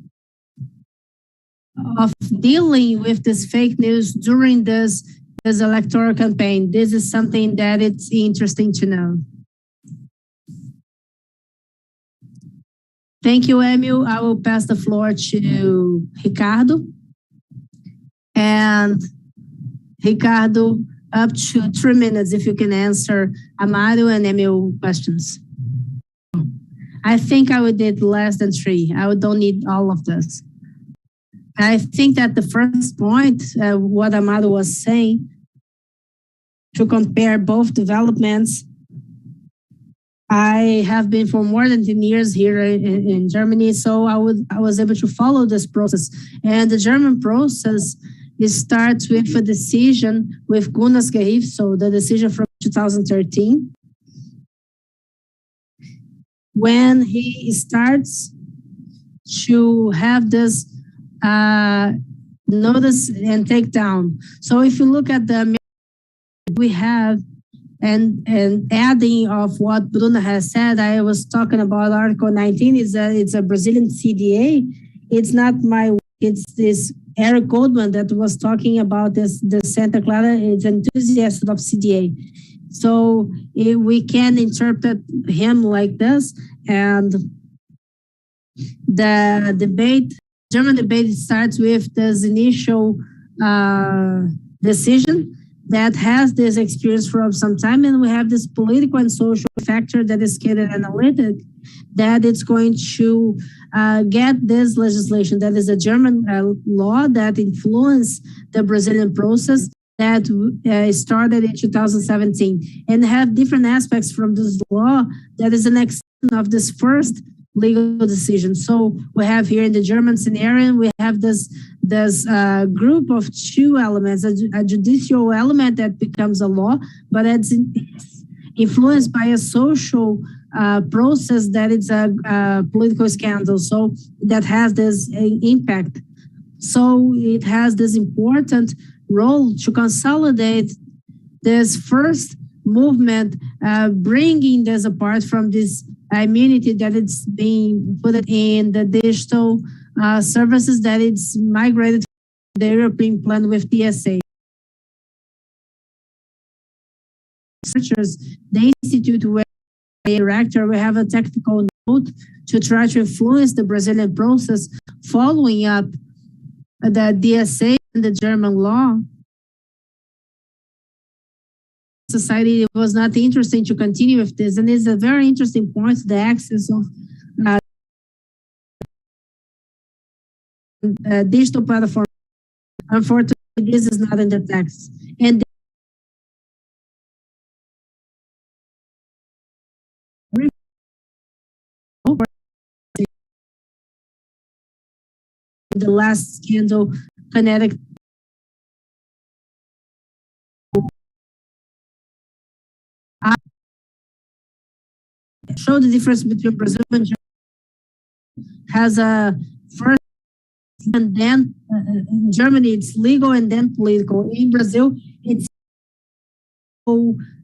of dealing with this fake news during this electoral campaign? This is something that it's interesting to know. Thank you, Emil. I will pass the floor to Ricardo. And Ricardo, up to 3 minutes if you can answer Amado and Emil questions. I think I would need less than 3. I don't need all of this. I think that the first point, what Amado was saying, to compare both developments, I have been for more than 10 years here in Germany, so I was able to follow this process. And the German process, it starts with a decision with Gunas Gericht, so the decision from 2013, when he starts to have this notice and take down. So if you look at the we have and adding of what Bruna has said, I was talking about Article 19. It's a Brazilian CDA. It's not it's this Eric Goldman that was talking about this Santa Clara. It's an enthusiast of CDA. So we can interpret him like this. And the debate, German debate starts with this initial decision that has this experience for some time, and we have this political and social factor that is scaled analytic, that it's going to get this legislation that is a German law that influenced the Brazilian process that started in 2017, and have different aspects from this law that is an extension of this first legal decision. So we have here in the German scenario, we have this group of 2 elements, a judicial element that becomes a law, but it's influenced by a social process that is a political scandal. So that has this impact. So it has this important role to consolidate this first movement, bringing this apart from this immunity that it's being put in the digital services that it's migrated to the European plan with DSA. Researchers, the Institute where director, we have a technical note to try to influence the Brazilian process following up the DSA and the German law. Society was not interesting to continue with this, and it's a very interesting point, the access of digital platform. Unfortunately, this is not in the text. And the last scandal, Connecticut. Show the difference between Brazil and Germany. Has a first and then in Germany it's legal and then political. In Brazil it's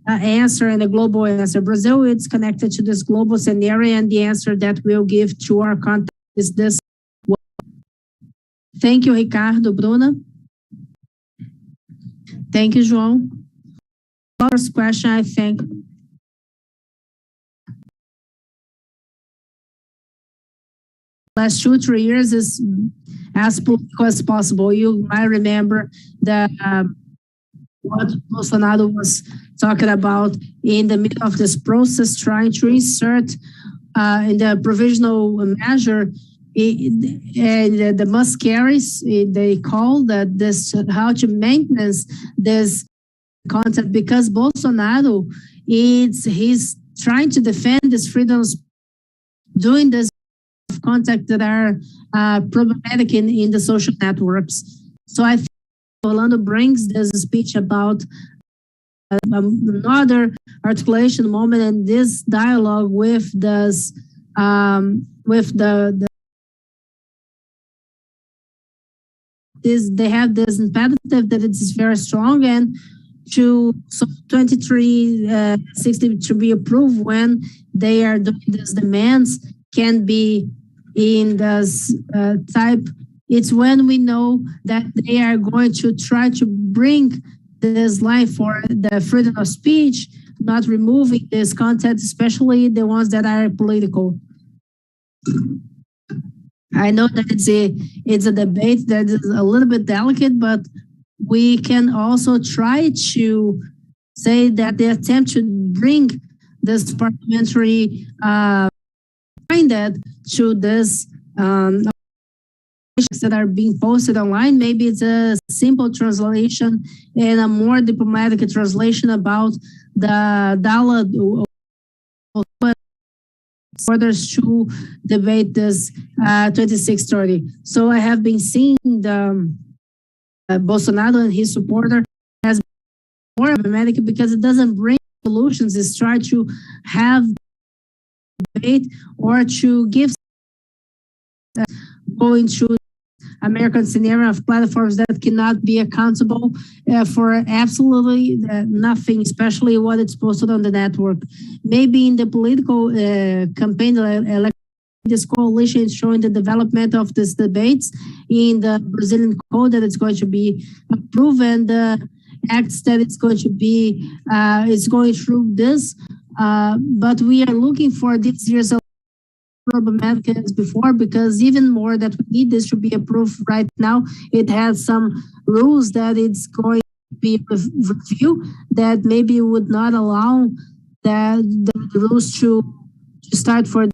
answer and a global answer. Brazil, it's connected to this global scenario, and the answer that we'll give to our content is this. Thank you, Ricardo. Bruna? Thank you, João. First question, I think. Last 2-3 years is as political as possible. You might remember that what Bolsonaro was talking about in the middle of this process, trying to insert in the provisional measure and the must carries, they call that this how to maintenance this concept, because Bolsonaro he's trying to defend these freedoms, doing this contact that are problematic in the social networks. So I think Orlando brings this speech about another articulation moment and this dialogue with this they have this imperative that it is very strong, and so 2360 to be approved when they are doing these demands can be in this type. It's when we know that they are going to try to bring this line for the freedom of speech, not removing this content, especially the ones that are political. I know that it's a debate that is a little bit delicate, but we can also try to say that the attempt to bring this parliamentary that to this that are being posted online. Maybe it's a simple translation and a more diplomatic translation about the Dala orders to debate this 2630. So I have been seeing the Bolsonaro and his supporter as more problematic because it doesn't bring solutions. It's try to have debate or to give going to American scenario of platforms that cannot be accountable for absolutely nothing, especially what it's posted on the network. Maybe in the political campaign, this coalition is showing the development of these debates in the Brazilian code that it's going to be approved, and the acts that it's going to be it's going through this. But we are looking for this year's problematic as before, because even more that we need this to be approved right now. It has some rules that it's going to be reviewed that maybe would not allow the rules to start for.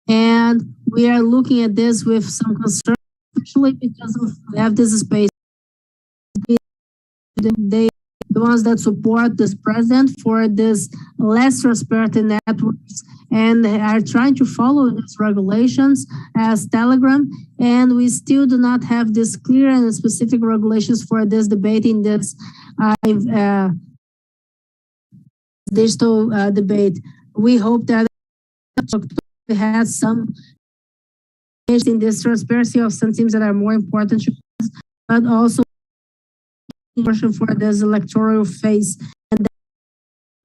And we are looking at this with some concern, especially because we have this space. The ones that support this president for this less transparent networks and are trying to follow these regulations as Telegram, and we still do not have this clear and specific regulations for this debate in this digital debate. We hope that we have some in this transparency of some things that are more important to us, but also for this electoral phase, and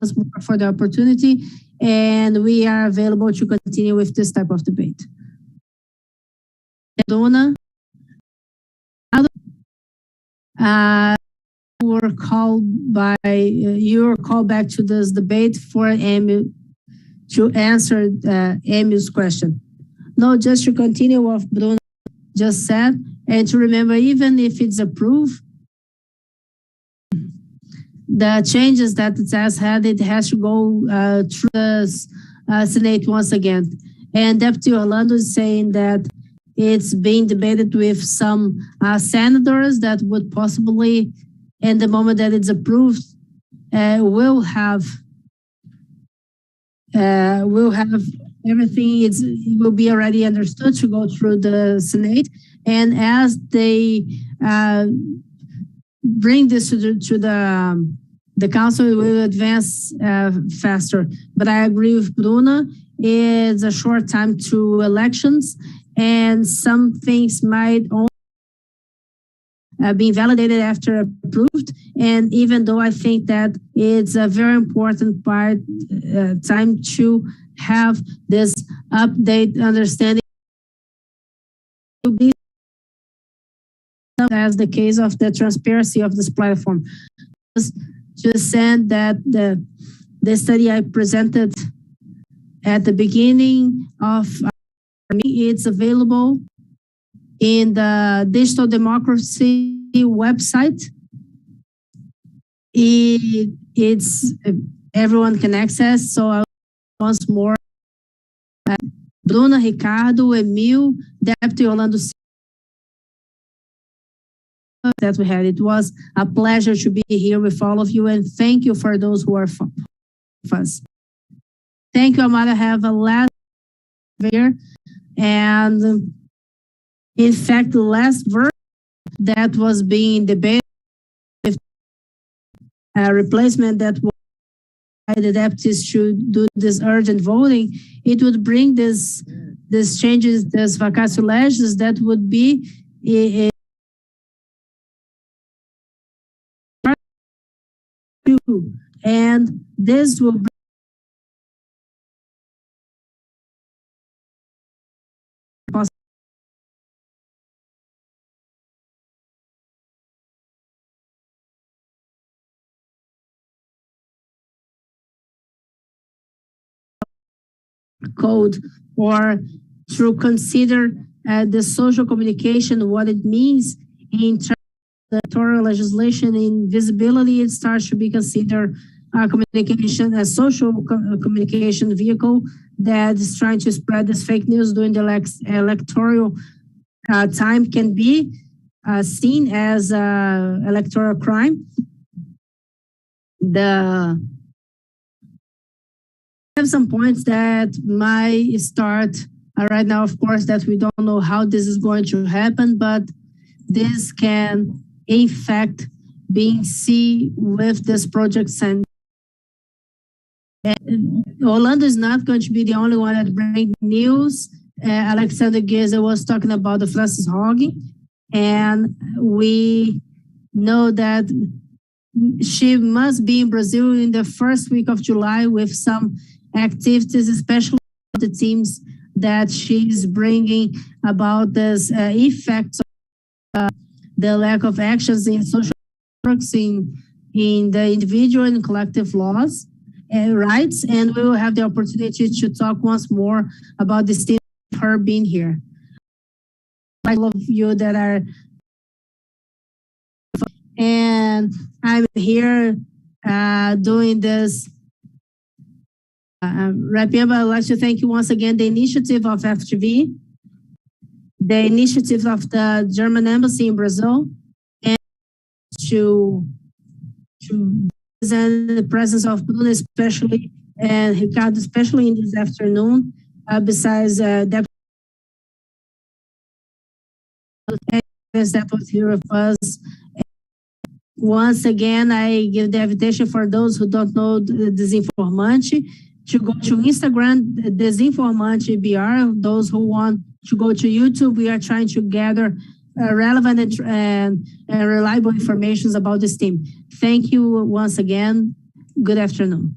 that's more for the opportunity, and we are available to continue with this type of debate. Bruna, you were called back to this debate for Emu to answer Emu's question. No, just to continue what Bruna just said, and to remember, even if it's approved, the changes that it has had, it has to go through the Senate once again. And Deputy Orlando is saying that it's being debated with some senators that would possibly, in the moment that it's approved, will have everything. It will be already understood to go through the Senate, and as they bring this to the council, it will advance faster. But I agree with Bruna. It's a short time to elections, and some things might only being validated after approved. And even though I think that it's a very important time to have this update understanding, as the case of the transparency of this platform. To send that the study I presented at the beginning of it's available in the Digital Democracy website. It's everyone can access. So once more, Bruna, Ricardo, Emil, Deputy Orlando that we had. It was a pleasure to be here with all of you, and thank you for those who are with us. Thank you, Amara. Have a last year, and in fact, the last verse that was being debated with a replacement that the deputies should do this urgent voting, it would bring this changes, this vacatio legis that would be and this will bring code or to consider the social communication, what it means in terms of electoral legislation in visibility. It starts to be considered communication, a social communication vehicle that is trying to spread this fake news during the electoral time can be seen as electoral crime. I have some points that might start right now, of course, that we don't know how this is going to happen, but this can, in fact, being seen with this project. And Orlando is not going to be the only one that brings news. Alexandra Geese was talking about the Francis Hogg, and we know that she must be in Brazil in the first week of July with some activities, especially the teams that she's bringing about this effects of the lack of actions in social networks in the individual and collective laws and rights. And we will have the opportunity to talk once more about this thing, her being here. All of you that are, and I'm here doing this. Wrapping up, I'd like to thank you once again, the initiative of FGV, the initiative of the German Embassy in Brazil, and to present the presence of Bruna, especially, and Ricardo, especially in this afternoon, besides that was here with us. Once again, I give the invitation for those who don't know the disinformante to go to Instagram, disinformante BR. Those who want to go to YouTube, we are trying to gather relevant and reliable information about this team. Thank you once again. Good afternoon.